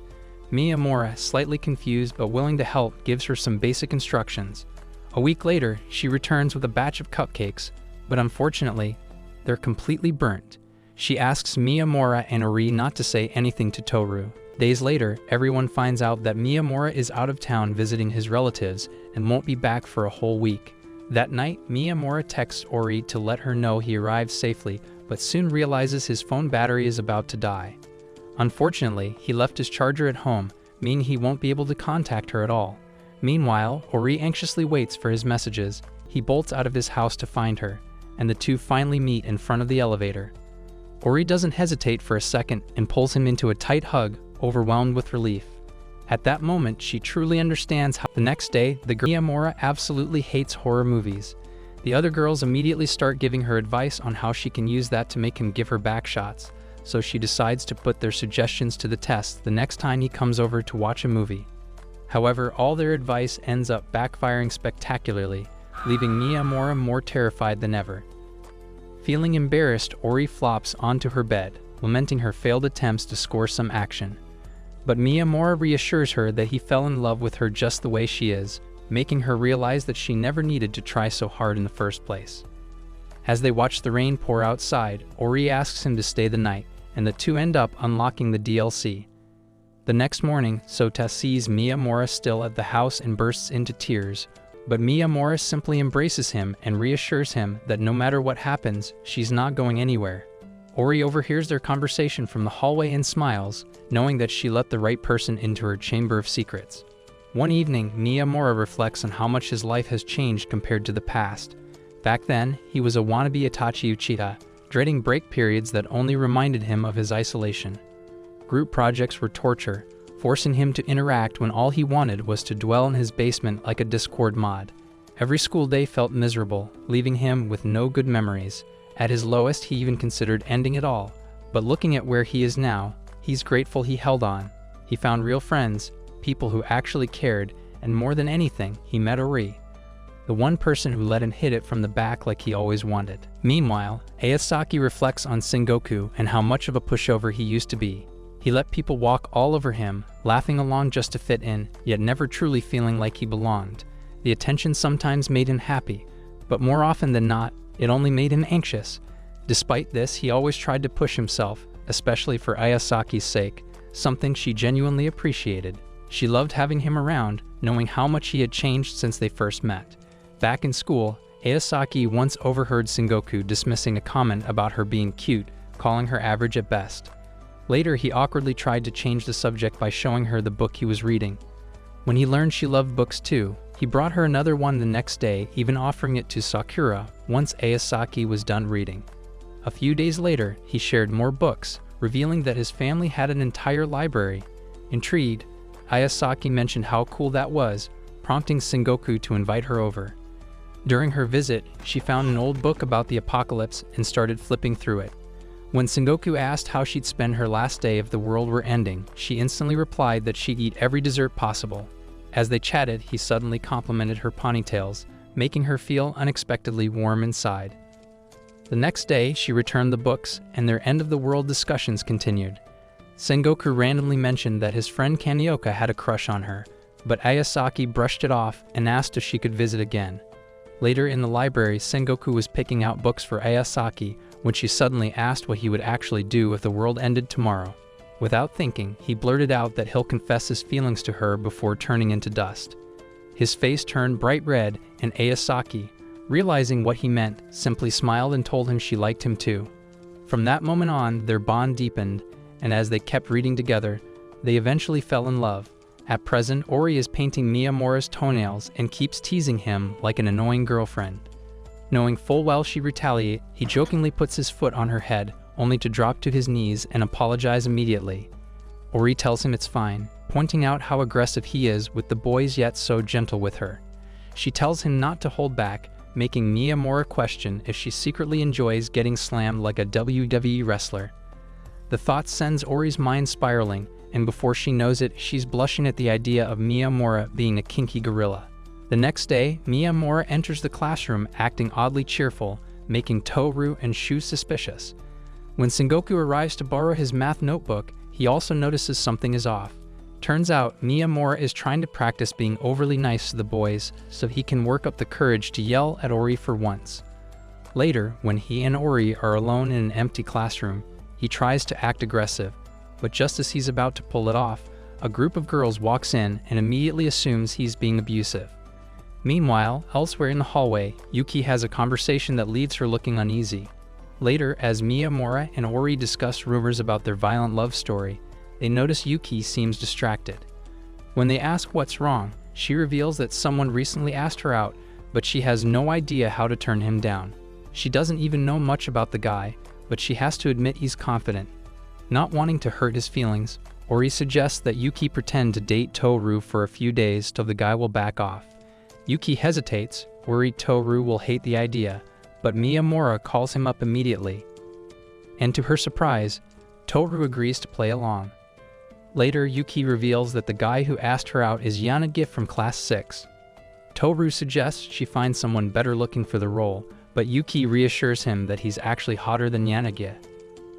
Miyamura, slightly confused but willing to help, gives her some basic instructions. A week later, she returns with a batch of cupcakes, but unfortunately, they're completely burnt. She asks Miyamura and Ori not to say anything to Toru. Days later, everyone finds out that Miyamura is out of town visiting his relatives and won't be back for a whole week. That night, Miyamura texts Ori to let her know he arrived safely, but soon realizes his phone battery is about to die. Unfortunately, he left his charger at home, meaning he won't be able to contact her at all. Meanwhile, Ori anxiously waits for his messages. He bolts out of his house to find her, and the two finally meet in front of the elevator. Ori doesn't hesitate for a second and pulls him into a tight hug, overwhelmed with relief. At that moment, she truly understands how. The next day, the girl Miyamura absolutely hates horror movies. The other girls immediately start giving her advice on how she can use that to make him give her back shots, so she decides to put their suggestions to the test the next time he comes over to watch a movie. However, all their advice ends up backfiring spectacularly, leaving Miyamura more terrified than ever. Feeling embarrassed, Ori flops onto her bed, lamenting her failed attempts to score some action. But Miyamura reassures her that he fell in love with her just the way she is, making her realize that she never needed to try so hard in the first place. As they watch the rain pour outside, Ori asks him to stay the night, and the two end up unlocking the DLC. The next morning, Sota sees Miyamura still at the house and bursts into tears, but Miyamura simply embraces him and reassures him that no matter what happens, she's not going anywhere. Ori overhears their conversation from the hallway and smiles, knowing that she let the right person into her chamber of secrets. One evening, Miyamura reflects on how much his life has changed compared to the past. Back then, he was a wannabe Itachi Uchiha, dreading break periods that only reminded him of his isolation. Group projects were torture, forcing him to interact when all he wanted was to dwell in his basement like a Discord mod. Every school day felt miserable, leaving him with no good memories. At his lowest, he even considered ending it all, but looking at where he is now, he's grateful he held on. He found real friends, people who actually cared, and more than anything, he met Ori, the one person who let him hit it from the back like he always wanted. Meanwhile, Ayasaki reflects on Sengoku and how much of a pushover he used to be. He let people walk all over him, laughing along just to fit in, yet never truly feeling like he belonged. The attention sometimes made him happy, but more often than not, it only made him anxious. Despite this, he always tried to push himself, especially for Ayasaki's sake, something she genuinely appreciated. She loved having him around, knowing how much he had changed since they first met. Back in school, Ayasaki once overheard Sengoku dismissing a comment about her being cute, calling her average at best. Later, he awkwardly tried to change the subject by showing her the book he was reading. When he learned she loved books too, he brought her another one the next day, even offering it to Sakura once Ayasaki was done reading. A few days later, he shared more books, revealing that his family had an entire library. Intrigued, Ayasaki mentioned how cool that was, prompting Sengoku to invite her over. During her visit, she found an old book about the apocalypse and started flipping through it. When Sengoku asked how she'd spend her last day if the world were ending, she instantly replied that she'd eat every dessert possible. As they chatted, he suddenly complimented her ponytails, making her feel unexpectedly warm inside. The next day, she returned the books, and their end-of-the-world discussions continued. Sengoku randomly mentioned that his friend Kanioka had a crush on her, but Ayasaki brushed it off and asked if she could visit again. Later in the library, Sengoku was picking out books for Ayasaki when she suddenly asked what he would actually do if the world ended tomorrow. Without thinking, he blurted out that he'll confess his feelings to her before turning into dust. His face turned bright red, and Ayasaki, realizing what he meant, simply smiled and told him she liked him too. From that moment on, their bond deepened, and as they kept reading together, they eventually fell in love. At present, Ori is painting Miyamura's toenails and keeps teasing him like an annoying girlfriend. Knowing full well she retaliates, he jokingly puts his foot on her head, only to drop to his knees and apologize immediately. Ori tells him it's fine, pointing out how aggressive he is with the boys yet so gentle with her. She tells him not to hold back, making Miyamura question if she secretly enjoys getting slammed like a WWE wrestler. The thought sends Ori's mind spiraling, and before she knows it, she's blushing at the idea of Miyamura being a kinky gorilla. The next day, Miyamura enters the classroom acting oddly cheerful, making Toru and Shu suspicious. When Sengoku arrives to borrow his math notebook, he also notices something is off. Turns out, Miyamura is trying to practice being overly nice to the boys so he can work up the courage to yell at Ori for once. Later, when he and Ori are alone in an empty classroom, he tries to act aggressive, but just as he's about to pull it off, a group of girls walks in and immediately assumes he's being abusive. Meanwhile, elsewhere in the hallway, Yuki has a conversation that leaves her looking uneasy. Later, as Miyamura and Ori discuss rumors about their violent love story, they notice Yuki seems distracted. When they ask what's wrong, she reveals that someone recently asked her out, but she has no idea how to turn him down. She doesn't even know much about the guy, but she has to admit he's confident. Not wanting to hurt his feelings, Ori suggests that Yuki pretend to date Toru for a few days till the guy will back off. Yuki hesitates, worried Toru will hate the idea, but Miyamura calls him up immediately. And to her surprise, Toru agrees to play along. Later, Yuki reveals that the guy who asked her out is Yanagi from Class 6. Toru suggests she find someone better looking for the role, but Yuki reassures him that he's actually hotter than Yanagi.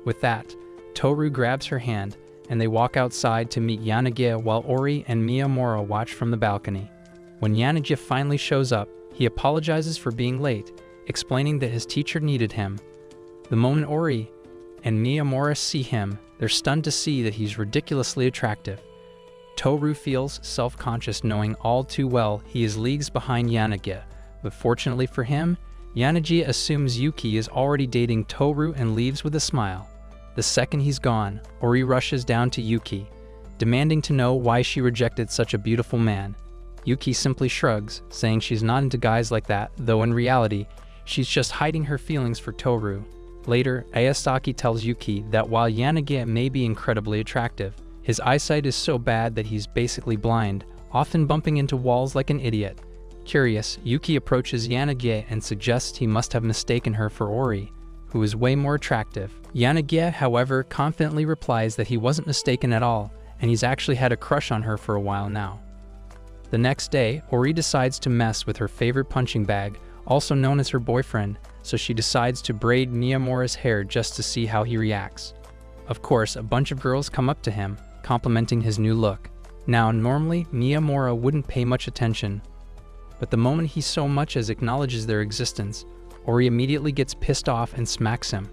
With that, Toru grabs her hand, and they walk outside to meet Yanagi while Ori and Miyamura watch from the balcony. When Yanagi finally shows up, he apologizes for being late, explaining that his teacher needed him. The moment Ori and Miyamura see him, they're stunned to see that he's ridiculously attractive. Toru feels self-conscious knowing all too well he is leagues behind Yanagi, but fortunately for him, Yanagi assumes Yuki is already dating Toru and leaves with a smile. The second he's gone, Ori rushes down to Yuki, demanding to know why she rejected such a beautiful man. Yuki simply shrugs, saying she's not into guys like that, though in reality, she's just hiding her feelings for Toru. Later, Ayasaki tells Yuki that while Yanagi may be incredibly attractive, his eyesight is so bad that he's basically blind, often bumping into walls like an idiot. Curious, Yuki approaches Yanagi and suggests he must have mistaken her for Ori, who is way more attractive. Yanagi, however, confidently replies that he wasn't mistaken at all, and he's actually had a crush on her for a while now. The next day, Ori decides to mess with her favorite punching bag, also known as her boyfriend, so she decides to braid Miyamura's hair just to see how he reacts. Of course, a bunch of girls come up to him, complimenting his new look. Now, normally, Miyamura wouldn't pay much attention, but the moment he so much as acknowledges their existence, Ori immediately gets pissed off and smacks him.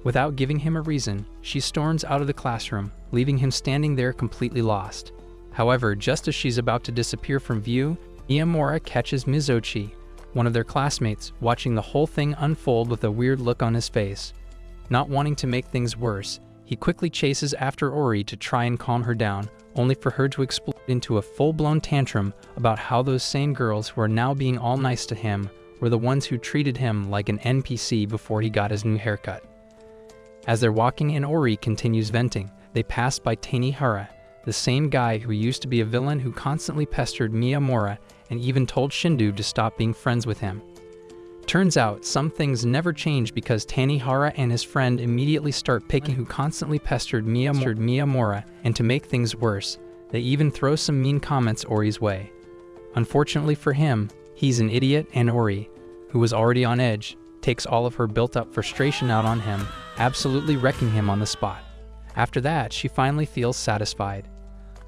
Without giving him a reason, she storms out of the classroom, leaving him standing there completely lost. However, just as she's about to disappear from view, Miyamura catches Mizochi, one of their classmates, watching the whole thing unfold with a weird look on his face. Not wanting to make things worse, he quickly chases after Ori to try and calm her down, only for her to explode into a full-blown tantrum about how those same girls who are now being all nice to him were the ones who treated him like an NPC before he got his new haircut. As they're walking and Ori continues venting, they pass by Tanihara, the same guy who used to be a villain who constantly pestered Miyamura and even told Shindu to stop being friends with him. Turns out, some things never change because Tanihara and his friend immediately start picking who constantly pestered Miyamura, and to make things worse, They even throw some mean comments Ori's way. Unfortunately for him, he's an idiot, and Ori, who was already on edge, takes all of her built-up frustration out on him, absolutely wrecking him on the spot. After that, she finally feels satisfied.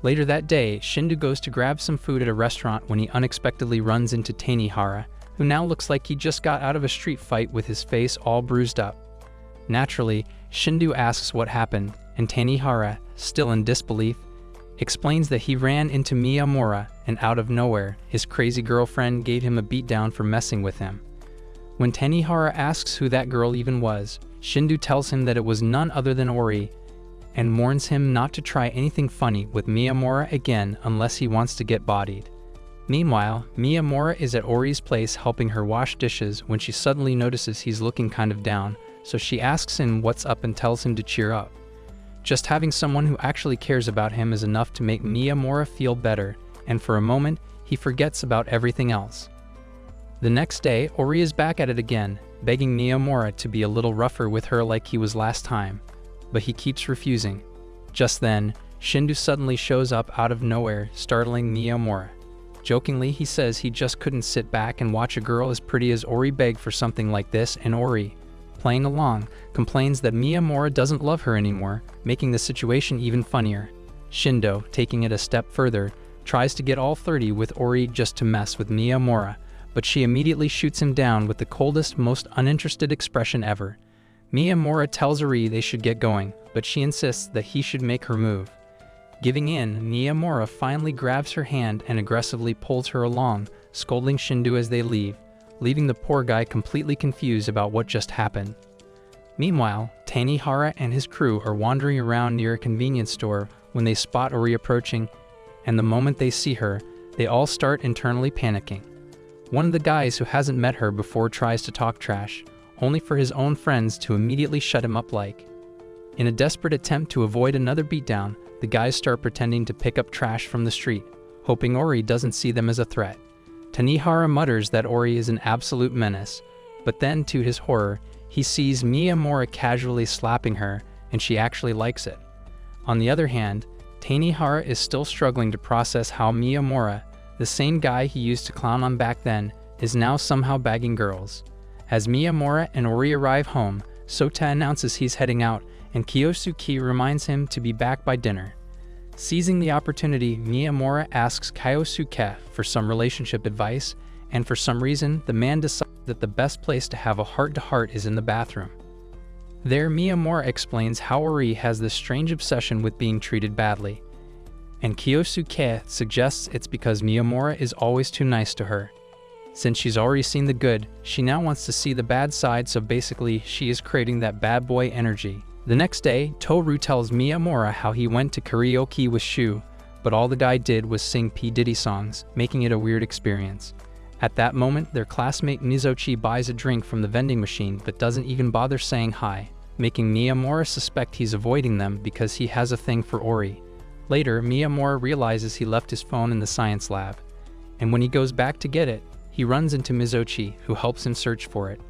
Later that day, Shindu goes to grab some food at a restaurant when he unexpectedly runs into Tanihara, who now looks like he just got out of a street fight with his face all bruised up. Naturally, Shindu asks what happened, and Tanihara, still in disbelief, explains that he ran into Miyamura, and out of nowhere, his crazy girlfriend gave him a beatdown for messing with him. When Tanihara asks who that girl even was, Shindu tells him that it was none other than Ori, and warns him not to try anything funny with Miyamura again unless he wants to get bodied. Meanwhile, Miyamura is at Ori's place helping her wash dishes when she suddenly notices he's looking kind of down, so she asks him what's up and tells him to cheer up. Just having someone who actually cares about him is enough to make Miyamura feel better, and for a moment, he forgets about everything else. The next day, Ori is back at it again, begging Miyamura to be a little rougher with her like he was last time, but he keeps refusing. Just then, Shindu suddenly shows up out of nowhere, startling Miyamura. Jokingly, he says he just couldn't sit back and watch a girl as pretty as Ori beg for something like this, and Ori, playing along, complains that Miyamura doesn't love her anymore, making the situation even funnier. Shindo, taking it a step further, tries to get all 30 with Ori just to mess with Miyamura, but she immediately shoots him down with the coldest, most uninterested expression ever. Miyamura tells Ori they should get going, but she insists that he should make her move. Giving in, Miyamura finally grabs her hand and aggressively pulls her along, scolding Shindu as they leave, leaving the poor guy completely confused about what just happened. Meanwhile, Tanihara and his crew are wandering around near a convenience store when they spot Ori approaching, and the moment they see her, they all start internally panicking. One of the guys who hasn't met her before tries to talk trash, only for his own friends to immediately shut him up like. In a desperate attempt to avoid another beatdown, the guys start pretending to pick up trash from the street, hoping Ori doesn't see them as a threat. Tanihara mutters that Ori is an absolute menace, but then, to his horror, he sees Miyamura casually slapping her, and she actually likes it. On the other hand, Tanihara is still struggling to process how Miyamura, the same guy he used to clown on back then, is now somehow bagging girls. As Miyamura and Ori arrive home, Sota announces he's heading out, and Kyosuke reminds him to be back by dinner. Seizing the opportunity, Miyamura asks Kyosuke for some relationship advice, and for some reason, the man decides that the best place to have a heart-to-heart is in the bathroom. There, Miyamura explains how Ori has this strange obsession with being treated badly, and Kyosuke suggests it's because Miyamura is always too nice to her. Since she's already seen the good, she now wants to see the bad side, so basically, she is creating that bad boy energy. The next day, Toru tells Miyamura how he went to karaoke with Shu, but all the guy did was sing P. Diddy songs, making it a weird experience. At that moment, their classmate Mizochi buys a drink from the vending machine but doesn't even bother saying hi, making Miyamura suspect he's avoiding them because he has a thing for Ori. Later, Miyamura realizes he left his phone in the science lab, and when he goes back to get it, he runs into Mizochi, who helps him search for it.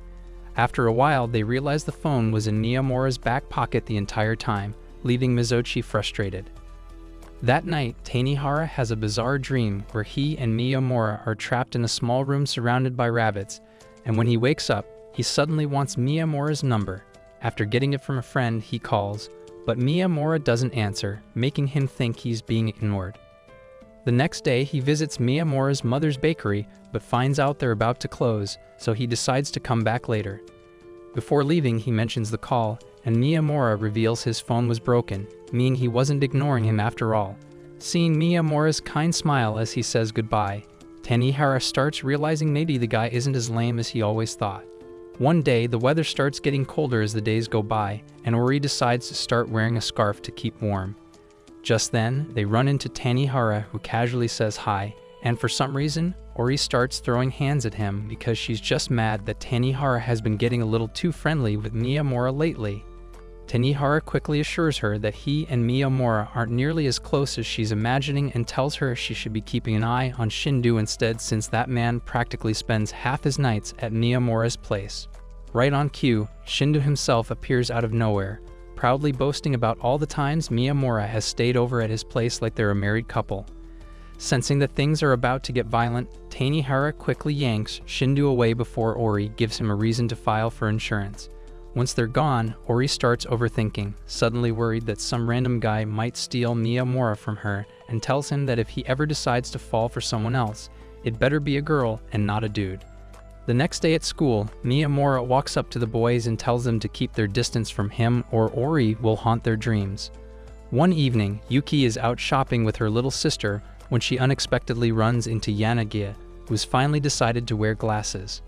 After a while, they realize the phone was in Miyamura's back pocket the entire time, leaving Mizochi frustrated. That night, Tanihara has a bizarre dream where he and Miyamura are trapped in a small room surrounded by rabbits, and when he wakes up, he suddenly wants Miyamura's number. After getting it from a friend, he calls, but Miyamura doesn't answer, making him think he's being ignored. The next day, he visits Miyamura's mother's bakery, but finds out they're about to close, so he decides to come back later. Before leaving, he mentions the call, and Miyamura reveals his phone was broken, meaning he wasn't ignoring him after all. Seeing Miyamura's kind smile as he says goodbye, Tanihara starts realizing maybe the guy isn't as lame as he always thought. One day, the weather starts getting colder as the days go by, and Ori decides to start wearing a scarf to keep warm. Just then, they run into Tanihara, who casually says hi, and for some reason, Ori starts throwing hands at him because she's just mad that Tanihara has been getting a little too friendly with Miyamura lately. Tanihara quickly assures her that he and Miyamura aren't nearly as close as she's imagining and tells her she should be keeping an eye on Shindu instead, since that man practically spends half his nights at Miyamura's place. Right on cue, Shindu himself appears out of nowhere, proudly boasting about all the times Miyamura has stayed over at his place like they're a married couple. Sensing that things are about to get violent, Tanihara quickly yanks Shindu away before Ori gives him a reason to file for insurance. Once they're gone, Ori starts overthinking, suddenly worried that some random guy might steal Miyamura from her, and tells him that if he ever decides to fall for someone else, it better be a girl and not a dude. The next day at school, Miyamura walks up to the boys and tells them to keep their distance from him or Ori will haunt their dreams. One evening, Yuki is out shopping with her little sister when she unexpectedly runs into Yanagiya, who's finally decided to wear glasses.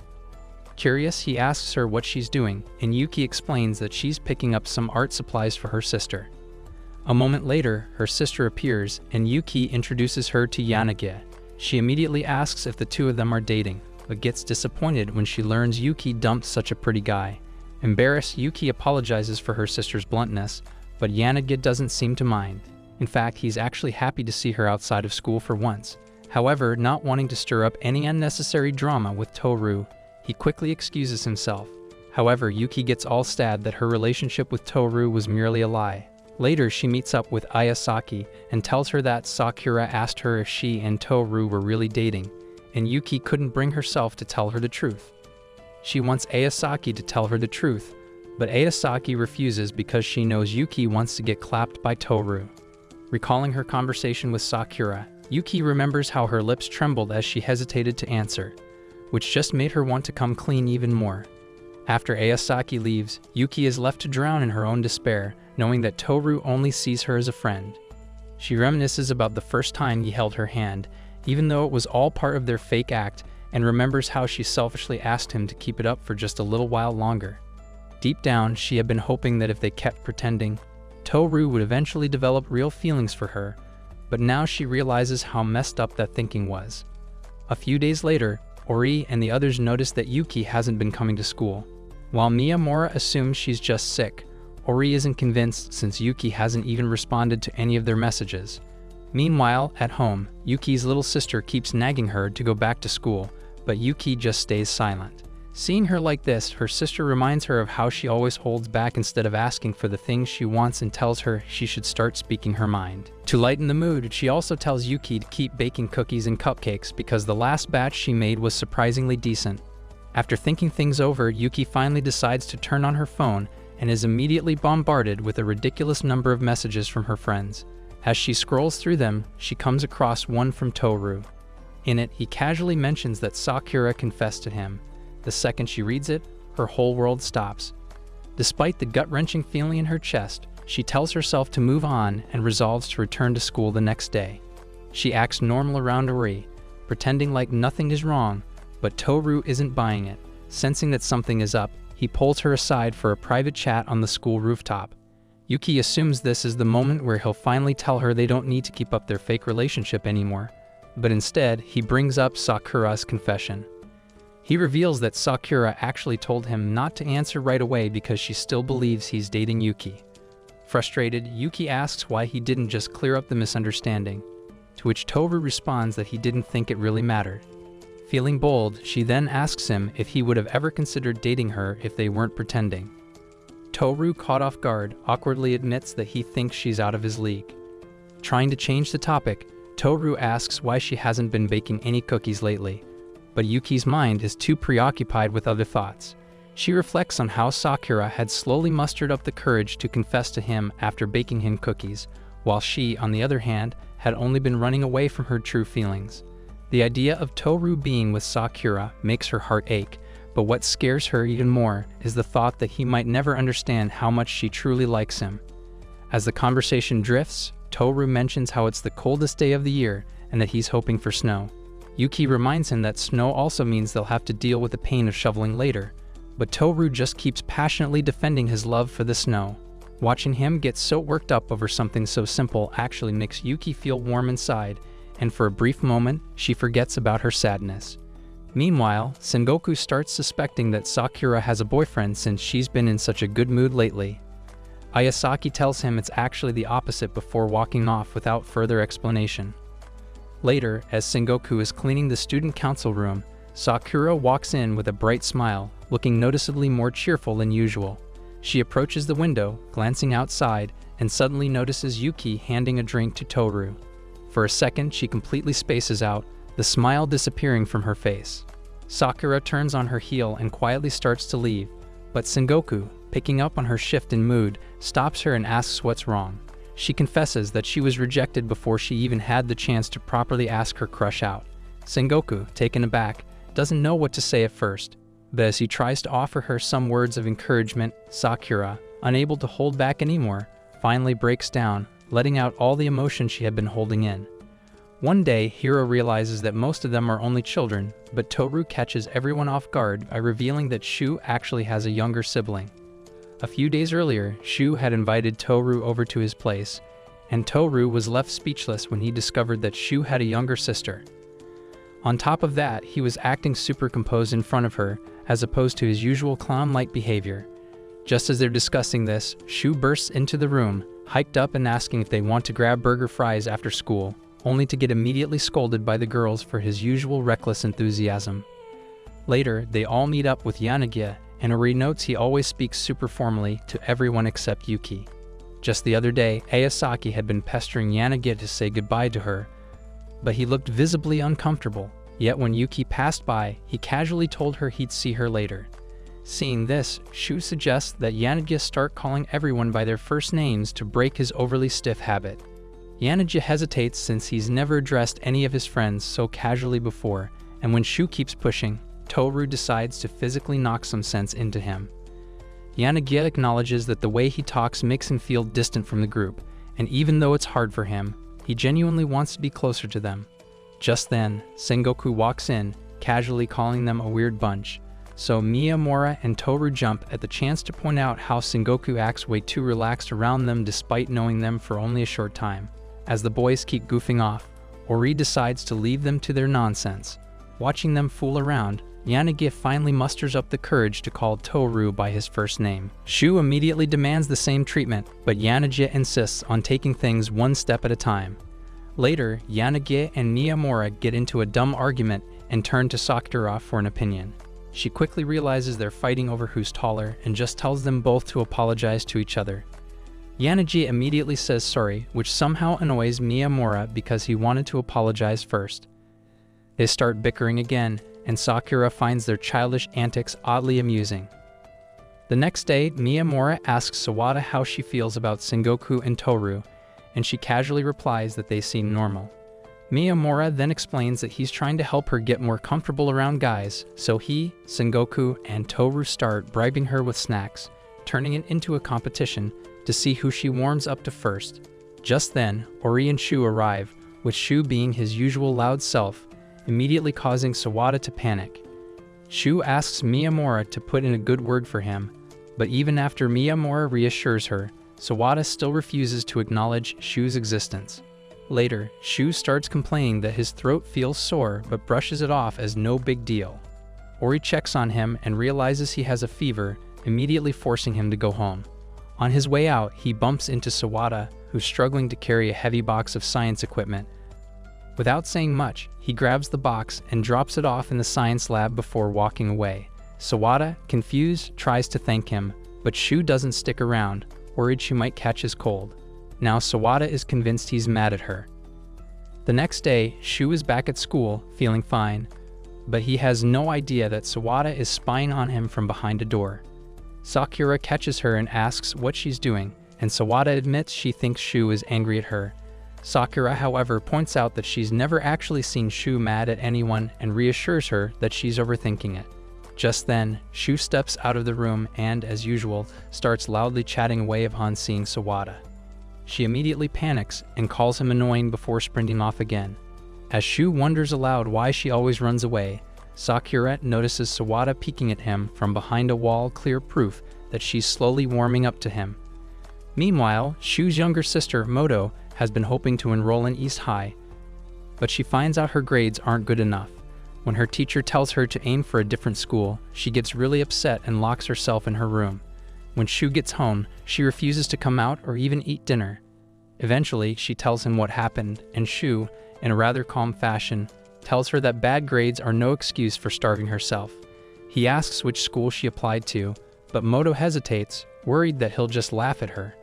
Curious, he asks her what she's doing, and Yuki explains that she's picking up some art supplies for her sister. A moment later, her sister appears, and Yuki introduces her to Yanagiya. She immediately asks if the two of them are dating, but gets disappointed when she learns Yuki dumped such a pretty guy. Embarrassed, Yuki apologizes for her sister's bluntness, but Yanagiya doesn't seem to mind. In fact, he's actually happy to see her outside of school for once. However, not wanting to stir up any unnecessary drama with Toru, he quickly excuses himself. However, Yuki gets all sad that her relationship with Toru was merely a lie. Later, she meets up with Ayasaki and tells her that Sakura asked her if she and Toru were really dating, and Yuki couldn't bring herself to tell her the truth. She wants Ayasaki to tell her the truth, but Ayasaki refuses because she knows Yuki wants to get clapped by Toru. Recalling her conversation with Sakura, Yuki remembers how her lips trembled as she hesitated to answer, which just made her want to come clean even more. After Ayasaki leaves, Yuki is left to drown in her own despair, knowing that Toru only sees her as a friend. She reminisces about the first time he held her hand, even though it was all part of their fake act, and remembers how she selfishly asked him to keep it up for just a little while longer. Deep down, she had been hoping that if they kept pretending, Toru would eventually develop real feelings for her, but now she realizes how messed up that thinking was. A few days later, Ori and the others notice that Yuki hasn't been coming to school. While Miyamura assumes she's just sick, Ori isn't convinced since Yuki hasn't even responded to any of their messages. Meanwhile, at home, Yuki's little sister keeps nagging her to go back to school, but Yuki just stays silent. Seeing her like this, her sister reminds her of how she always holds back instead of asking for the things she wants and tells her she should start speaking her mind. To lighten the mood, she also tells Yuki to keep baking cookies and cupcakes because the last batch she made was surprisingly decent. After thinking things over, Yuki finally decides to turn on her phone and is immediately bombarded with a ridiculous number of messages from her friends. As she scrolls through them, she comes across one from Toru. In it, he casually mentions that Sakura confessed to him. The second she reads it, her whole world stops. Despite the gut-wrenching feeling in her chest, she tells herself to move on and resolves to return to school the next day. She acts normal around Ori, pretending like nothing is wrong, but Toru isn't buying it. Sensing that something is up, he pulls her aside for a private chat on the school rooftop. Yuki assumes this is the moment where he'll finally tell her they don't need to keep up their fake relationship anymore, but instead, he brings up Sakura's confession. He reveals that Sakura actually told him not to answer right away because she still believes he's dating Yuki. Frustrated, Yuki asks why he didn't just clear up the misunderstanding, to which Toru responds that he didn't think it really mattered. Feeling bold, she then asks him if he would have ever considered dating her if they weren't pretending. Toru, caught off guard, awkwardly admits that he thinks she's out of his league. Trying to change the topic, Toru asks why she hasn't been baking any cookies lately, but Yuki's mind is too preoccupied with other thoughts. She reflects on how Sakura had slowly mustered up the courage to confess to him after baking him cookies, while she, on the other hand, had only been running away from her true feelings. The idea of Toru being with Sakura makes her heart ache, but what scares her even more is the thought that he might never understand how much she truly likes him. As the conversation drifts, Toru mentions how it's the coldest day of the year and that he's hoping for snow. Yuki reminds him that snow also means they'll have to deal with the pain of shoveling later, but Toru just keeps passionately defending his love for the snow. Watching him get so worked up over something so simple actually makes Yuki feel warm inside, and for a brief moment, she forgets about her sadness. Meanwhile, Sengoku starts suspecting that Sakura has a boyfriend since she's been in such a good mood lately. Ayasaki tells him it's actually the opposite before walking off without further explanation. Later, as Sengoku is cleaning the student council room, Sakura walks in with a bright smile, looking noticeably more cheerful than usual. She approaches the window, glancing outside, and suddenly notices Yuki handing a drink to Toru. For a second, she completely spaces out, the smile disappearing from her face. Sakura turns on her heel and quietly starts to leave, but Sengoku, picking up on her shift in mood, stops her and asks what's wrong. She confesses that she was rejected before she even had the chance to properly ask her crush out. Sengoku, taken aback, doesn't know what to say at first, but as he tries to offer her some words of encouragement, Sakura, unable to hold back anymore, finally breaks down, letting out all the emotion she had been holding in. One day, Hiro realizes that most of them are only children, but Toru catches everyone off guard by revealing that Shu actually has a younger sibling. A few days earlier, Shu had invited Toru over to his place, and Toru was left speechless when he discovered that Shu had a younger sister. On top of that, he was acting super composed in front of her, as opposed to his usual clown-like behavior. Just as they're discussing this, Shu bursts into the room, hiked up and asking if they want to grab burger fries after school, only to get immediately scolded by the girls for his usual reckless enthusiasm. Later, they all meet up with Yanagi, and Hori notes he always speaks super formally to everyone except Yuki. Just the other day, Ayasaki had been pestering Yanagi to say goodbye to her, but he looked visibly uncomfortable, yet when Yuki passed by, he casually told her he'd see her later. Seeing this, Shu suggests that Yanagi start calling everyone by their first names to break his overly stiff habit. Yanagi hesitates since he's never addressed any of his friends so casually before, and when Shu keeps pushing, Toru decides to physically knock some sense into him. Yanagi acknowledges that the way he talks makes him feel distant from the group, and even though it's hard for him, he genuinely wants to be closer to them. Just then, Sengoku walks in, casually calling them a weird bunch, so Miyamura and Toru jump at the chance to point out how Sengoku acts way too relaxed around them despite knowing them for only a short time. As the boys keep goofing off, Hori decides to leave them to their nonsense. Watching them fool around, Yanagi finally musters up the courage to call Toru by his first name. Shu immediately demands the same treatment, but Yanagi insists on taking things one step at a time. Later, Yanagi and Miyamura get into a dumb argument and turn to Sakura for an opinion. She quickly realizes they're fighting over who's taller and just tells them both to apologize to each other. Yanagi immediately says sorry, which somehow annoys Miyamura because he wanted to apologize first. They start bickering again, and Sakura finds their childish antics oddly amusing. The next day, Miyamura asks Sawada how she feels about Sengoku and Toru, and she casually replies that they seem normal. Miyamura then explains that he's trying to help her get more comfortable around guys, so he, Sengoku, and Toru start bribing her with snacks, turning it into a competition to see who she warms up to first. Just then, Hori and Shu arrive, with Shu being his usual loud self, immediately causing Sawada to panic. Shu asks Miyamura to put in a good word for him, but even after Miyamura reassures her, Sawada still refuses to acknowledge Shu's existence. Later, Shu starts complaining that his throat feels sore but brushes it off as no big deal. Hori checks on him and realizes he has a fever, immediately forcing him to go home. On his way out, he bumps into Sawada, who's struggling to carry a heavy box of science equipment. Without saying much, he grabs the box and drops it off in the science lab before walking away. Sawada, confused, tries to thank him, but Shu doesn't stick around, worried she might catch his cold. Now Sawada is convinced he's mad at her. The next day, Shu is back at school, feeling fine, but he has no idea that Sawada is spying on him from behind a door. Sakura catches her and asks what she's doing, and Sawada admits she thinks Shu is angry at her. Sakura, however, points out that she's never actually seen Shu mad at anyone and reassures her that she's overthinking it. Just then, Shu steps out of the room and, as usual, starts loudly chatting away upon seeing Sawada. She immediately panics and calls him annoying before sprinting off again. As Shu wonders aloud why she always runs away, Sakura notices Sawada peeking at him from behind a wall, clear proof that she's slowly warming up to him. Meanwhile, Shu's younger sister, Moto, has been hoping to enroll in East High, but she finds out her grades aren't good enough. When her teacher tells her to aim for a different school, she gets really upset and locks herself in her room. When Shu gets home, she refuses to come out or even eat dinner. Eventually, she tells him what happened, and Shu, in a rather calm fashion, tells her that bad grades are no excuse for starving herself. He asks which school she applied to, but Moto hesitates, worried that he'll just laugh at her.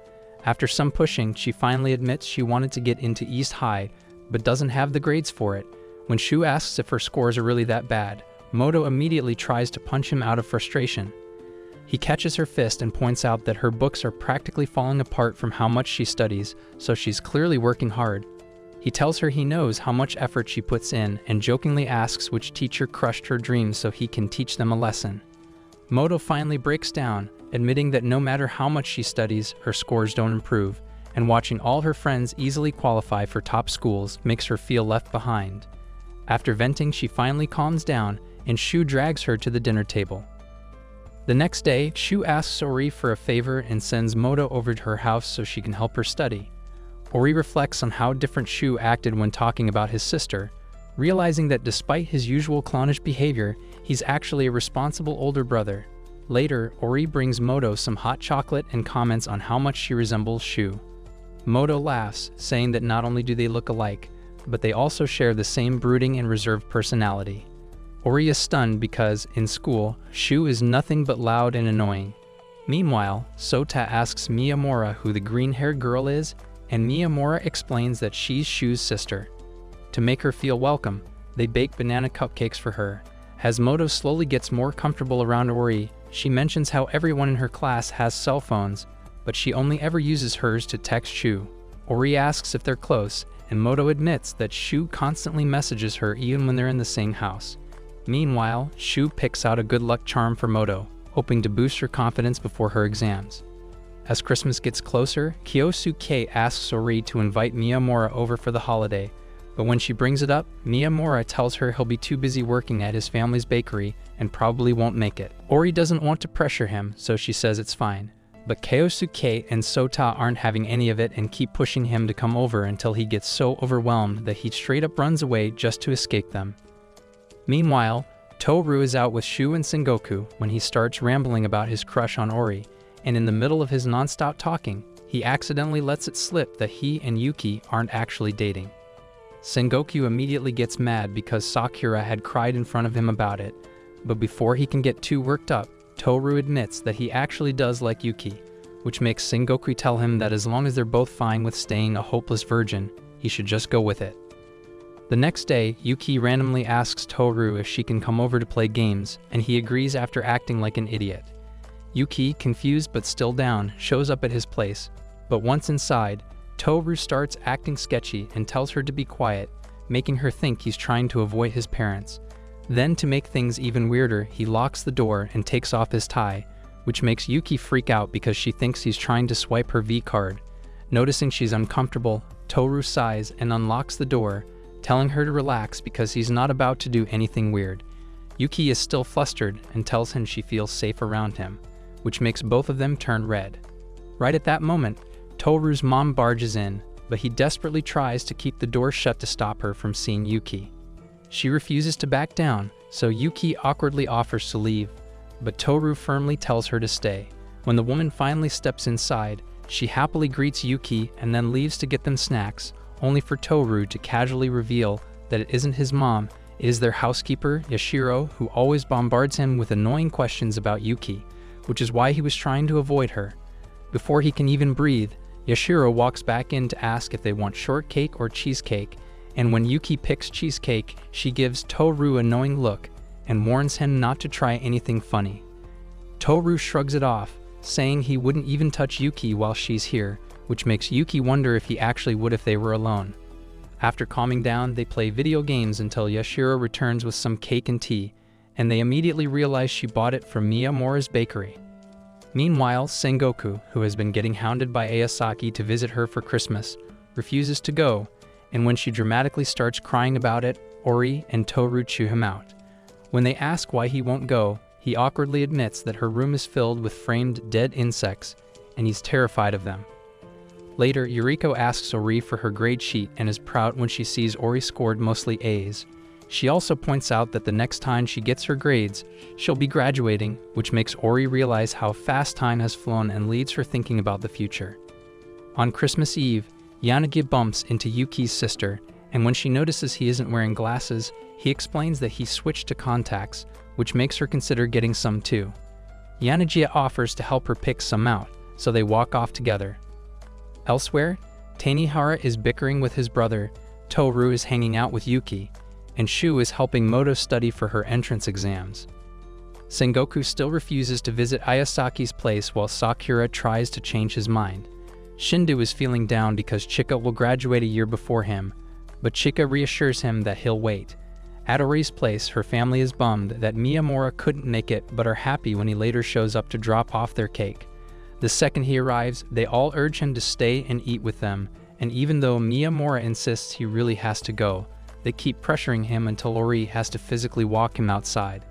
After some pushing, she finally admits she wanted to get into East High, but doesn't have the grades for it. When Shu asks if her scores are really that bad, Moto immediately tries to punch him out of frustration. He catches her fist and points out that her books are practically falling apart from how much she studies, so she's clearly working hard. He tells her he knows how much effort she puts in and jokingly asks which teacher crushed her dreams so he can teach them a lesson. Moto finally breaks down, admitting that no matter how much she studies, her scores don't improve, and watching all her friends easily qualify for top schools makes her feel left behind. After venting, she finally calms down, and Shu drags her to the dinner table. The next day, Shu asks Hori for a favor and sends Moto over to her house so she can help her study. Hori reflects on how different Shu acted when talking about his sister, realizing that despite his usual clownish behavior, he's actually a responsible older brother. Later, Hori brings Moto some hot chocolate and comments on how much she resembles Shu. Moto laughs, saying that not only do they look alike, but they also share the same brooding and reserved personality. Hori is stunned because, in school, Shu is nothing but loud and annoying. Meanwhile, Sota asks Miyamura who the green-haired girl is, and Miyamura explains that she's Shu's sister. To make her feel welcome, they bake banana cupcakes for her. As Moto slowly gets more comfortable around Hori, she mentions how everyone in her class has cell phones, but she only ever uses hers to text Shu. Hori asks if they're close, and Moto admits that Shu constantly messages her even when they're in the same house. Meanwhile, Shu picks out a good luck charm for Moto, hoping to boost her confidence before her exams. As Christmas gets closer, Kyosuke asks Hori to invite Miyamura over for the holiday, but when she brings it up, Miyamura tells her he'll be too busy working at his family's bakery and probably won't make it. Hori doesn't want to pressure him, so she says it's fine. But Kyosuke and Sota aren't having any of it and keep pushing him to come over until he gets so overwhelmed that he straight up runs away just to escape them. Meanwhile, Toru is out with Shu and Sengoku when he starts rambling about his crush on Hori, and in the middle of his non-stop talking, he accidentally lets it slip that he and Yuki aren't actually dating. Sengoku immediately gets mad because Sakura had cried in front of him about it, but before he can get too worked up, Toru admits that he actually does like Yuki, which makes Sengoku tell him that as long as they're both fine with staying a hopeless virgin, he should just go with it. The next day, Yuki randomly asks Toru if she can come over to play games, and he agrees after acting like an idiot. Yuki, confused but still down, shows up at his place, but once inside, Toru starts acting sketchy and tells her to be quiet, making her think he's trying to avoid his parents. Then, to make things even weirder, he locks the door and takes off his tie, which makes Yuki freak out because she thinks he's trying to swipe her V card. Noticing she's uncomfortable, Toru sighs and unlocks the door, telling her to relax because he's not about to do anything weird. Yuki is still flustered and tells him she feels safe around him, which makes both of them turn red. Right at that moment, Toru's mom barges in, but he desperately tries to keep the door shut to stop her from seeing Yuki. She refuses to back down, so Yuki awkwardly offers to leave, but Toru firmly tells her to stay. When the woman finally steps inside, she happily greets Yuki and then leaves to get them snacks, only for Toru to casually reveal that it isn't his mom, it is their housekeeper, Yashiro, who always bombards him with annoying questions about Yuki, which is why he was trying to avoid her. Before he can even breathe, Yashiro walks back in to ask if they want shortcake or cheesecake, and when Yuki picks cheesecake, she gives Toru a knowing look and warns him not to try anything funny. Toru shrugs it off, saying he wouldn't even touch Yuki while she's here, which makes Yuki wonder if he actually would if they were alone. After calming down, they play video games until Yashiro returns with some cake and tea, and they immediately realize she bought it from Miyamura's bakery. Meanwhile, Sengoku, who has been getting hounded by Aosaki to visit her for Christmas, refuses to go, and when she dramatically starts crying about it, Hori and Toru chew him out. When they ask why he won't go, he awkwardly admits that her room is filled with framed dead insects, and he's terrified of them. Later, Yuriko asks Hori for her grade sheet and is proud when she sees Hori scored mostly A's. She also points out that the next time she gets her grades, she'll be graduating, which makes Hori realize how fast time has flown and leads her thinking about the future. On Christmas Eve, Yanagi bumps into Yuki's sister, and when she notices he isn't wearing glasses, he explains that he switched to contacts, which makes her consider getting some too. Yanagia offers to help her pick some out, so they walk off together. Elsewhere, Tanihara is bickering with his brother, Toru is hanging out with Yuki, and Shu is helping Moto study for her entrance exams. Sengoku still refuses to visit Ayasaki's place while Sakura tries to change his mind. Shindu is feeling down because Chika will graduate a year before him, but Chika reassures him that he'll wait. At Ori's place, her family is bummed that Miyamura couldn't make it but are happy when he later shows up to drop off their cake. The second he arrives, they all urge him to stay and eat with them, and even though Miyamura insists he really has to go, they keep pressuring him until Ori has to physically walk him outside.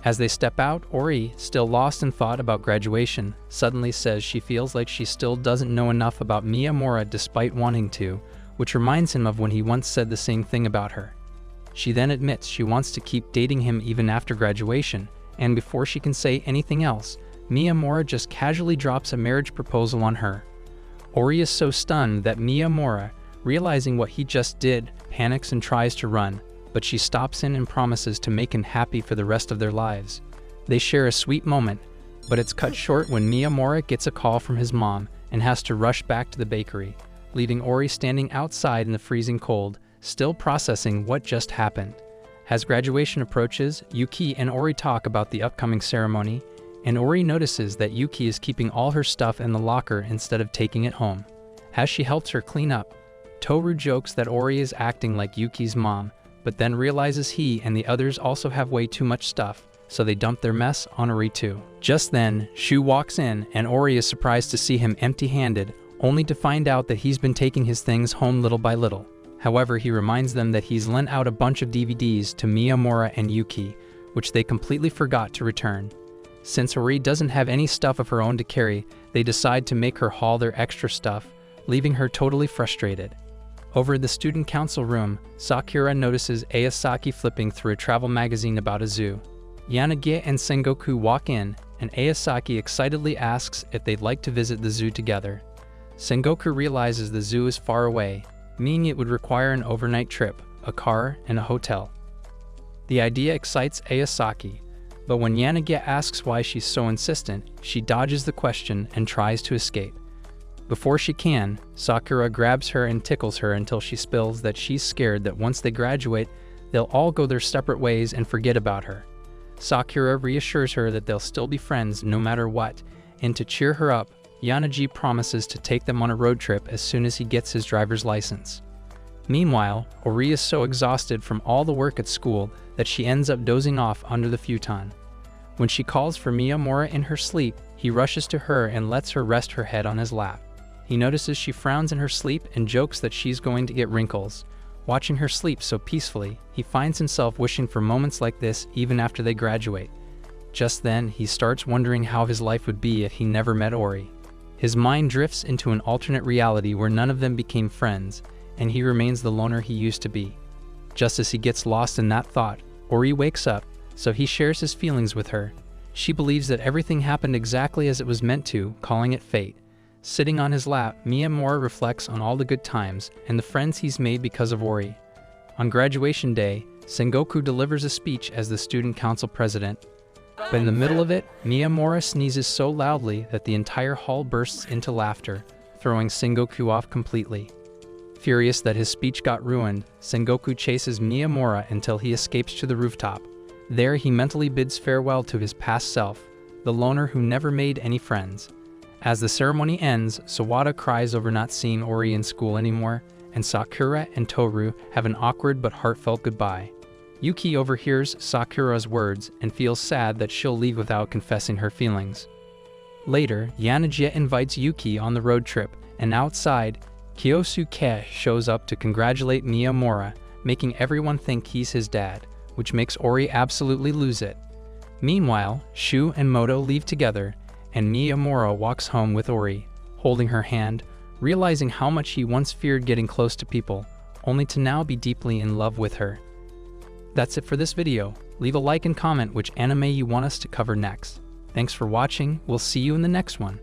As they step out, Ori, still lost in thought about graduation, suddenly says she feels like she still doesn't know enough about Miyamura despite wanting to, which reminds him of when he once said the same thing about her. She then admits she wants to keep dating him even after graduation, and before she can say anything else, Miyamura just casually drops a marriage proposal on her. Ori is so stunned that Miyamura, realizing what he just did, panics and tries to run, but she stops him and promises to make him happy for the rest of their lives. They share a sweet moment, but it's cut short when Miyamura gets a call from his mom and has to rush back to the bakery, leaving Ori standing outside in the freezing cold, still processing what just happened. As graduation approaches, Yuki and Ori talk about the upcoming ceremony, and Ori notices that Yuki is keeping all her stuff in the locker instead of taking it home. As she helps her clean up, Toru jokes that Ori is acting like Yuki's mom, but then realizes he and the others also have way too much stuff, so they dump their mess on Ori too. Just then, Shu walks in and Ori is surprised to see him empty-handed, only to find out that he's been taking his things home little by little. However, he reminds them that he's lent out a bunch of DVDs to Miyamura and Yuki, which they completely forgot to return. Since Hori doesn't have any stuff of her own to carry, they decide to make her haul their extra stuff, leaving her totally frustrated. Over in the student council room, Sakura notices Ayasaki flipping through a travel magazine about a zoo. Yanagia and Sengoku walk in, and Ayasaki excitedly asks if they'd like to visit the zoo together. Sengoku realizes the zoo is far away, meaning it would require an overnight trip, a car, and a hotel. The idea excites Ayasaki, but when Yanagia asks why she's so insistent, she dodges the question and tries to escape. Before she can, Sakura grabs her and tickles her until she spills that she's scared that once they graduate, they'll all go their separate ways and forget about her. Sakura reassures her that they'll still be friends no matter what, and to cheer her up, Yanaji promises to take them on a road trip as soon as he gets his driver's license. Meanwhile, Ori is so exhausted from all the work at school that she ends up dozing off under the futon. When she calls for Miyamura in her sleep, he rushes to her and lets her rest her head on his lap. He notices she frowns in her sleep and jokes that she's going to get wrinkles. Watching her sleep so peacefully, he finds himself wishing for moments like this even after they graduate. Just then, he starts wondering how his life would be if he never met Ori. His mind drifts into an alternate reality where none of them became friends, and he remains the loner he used to be. Just as he gets lost in that thought, Ori wakes up, so he shares his feelings with her. She believes that everything happened exactly as it was meant to, calling it fate. Sitting on his lap, Miyamura reflects on all the good times and the friends he's made because of Ori. On graduation day, Sengoku delivers a speech as the student council president. But in the middle of it, Miyamura sneezes so loudly that the entire hall bursts into laughter, throwing Sengoku off completely. Furious that his speech got ruined, Sengoku chases Miyamura until he escapes to the rooftop. There he mentally bids farewell to his past self, the loner who never made any friends. As the ceremony ends, Sawada cries over not seeing Ori in school anymore, and Sakura and Toru have an awkward but heartfelt goodbye. Yuki overhears Sakura's words and feels sad that she'll leave without confessing her feelings. Later, Yanagia invites Yuki on the road trip, and outside, Kyosuke shows up to congratulate Miyamura, making everyone think he's his dad, which makes Ori absolutely lose it. Meanwhile, Shu and Moto leave together, and Miyamura walks home with Ori, holding her hand, realizing how much he once feared getting close to people, only to now be deeply in love with her. That's it for this video. Leave a like and comment which anime you want us to cover next. Thanks for watching, we'll see you in the next one.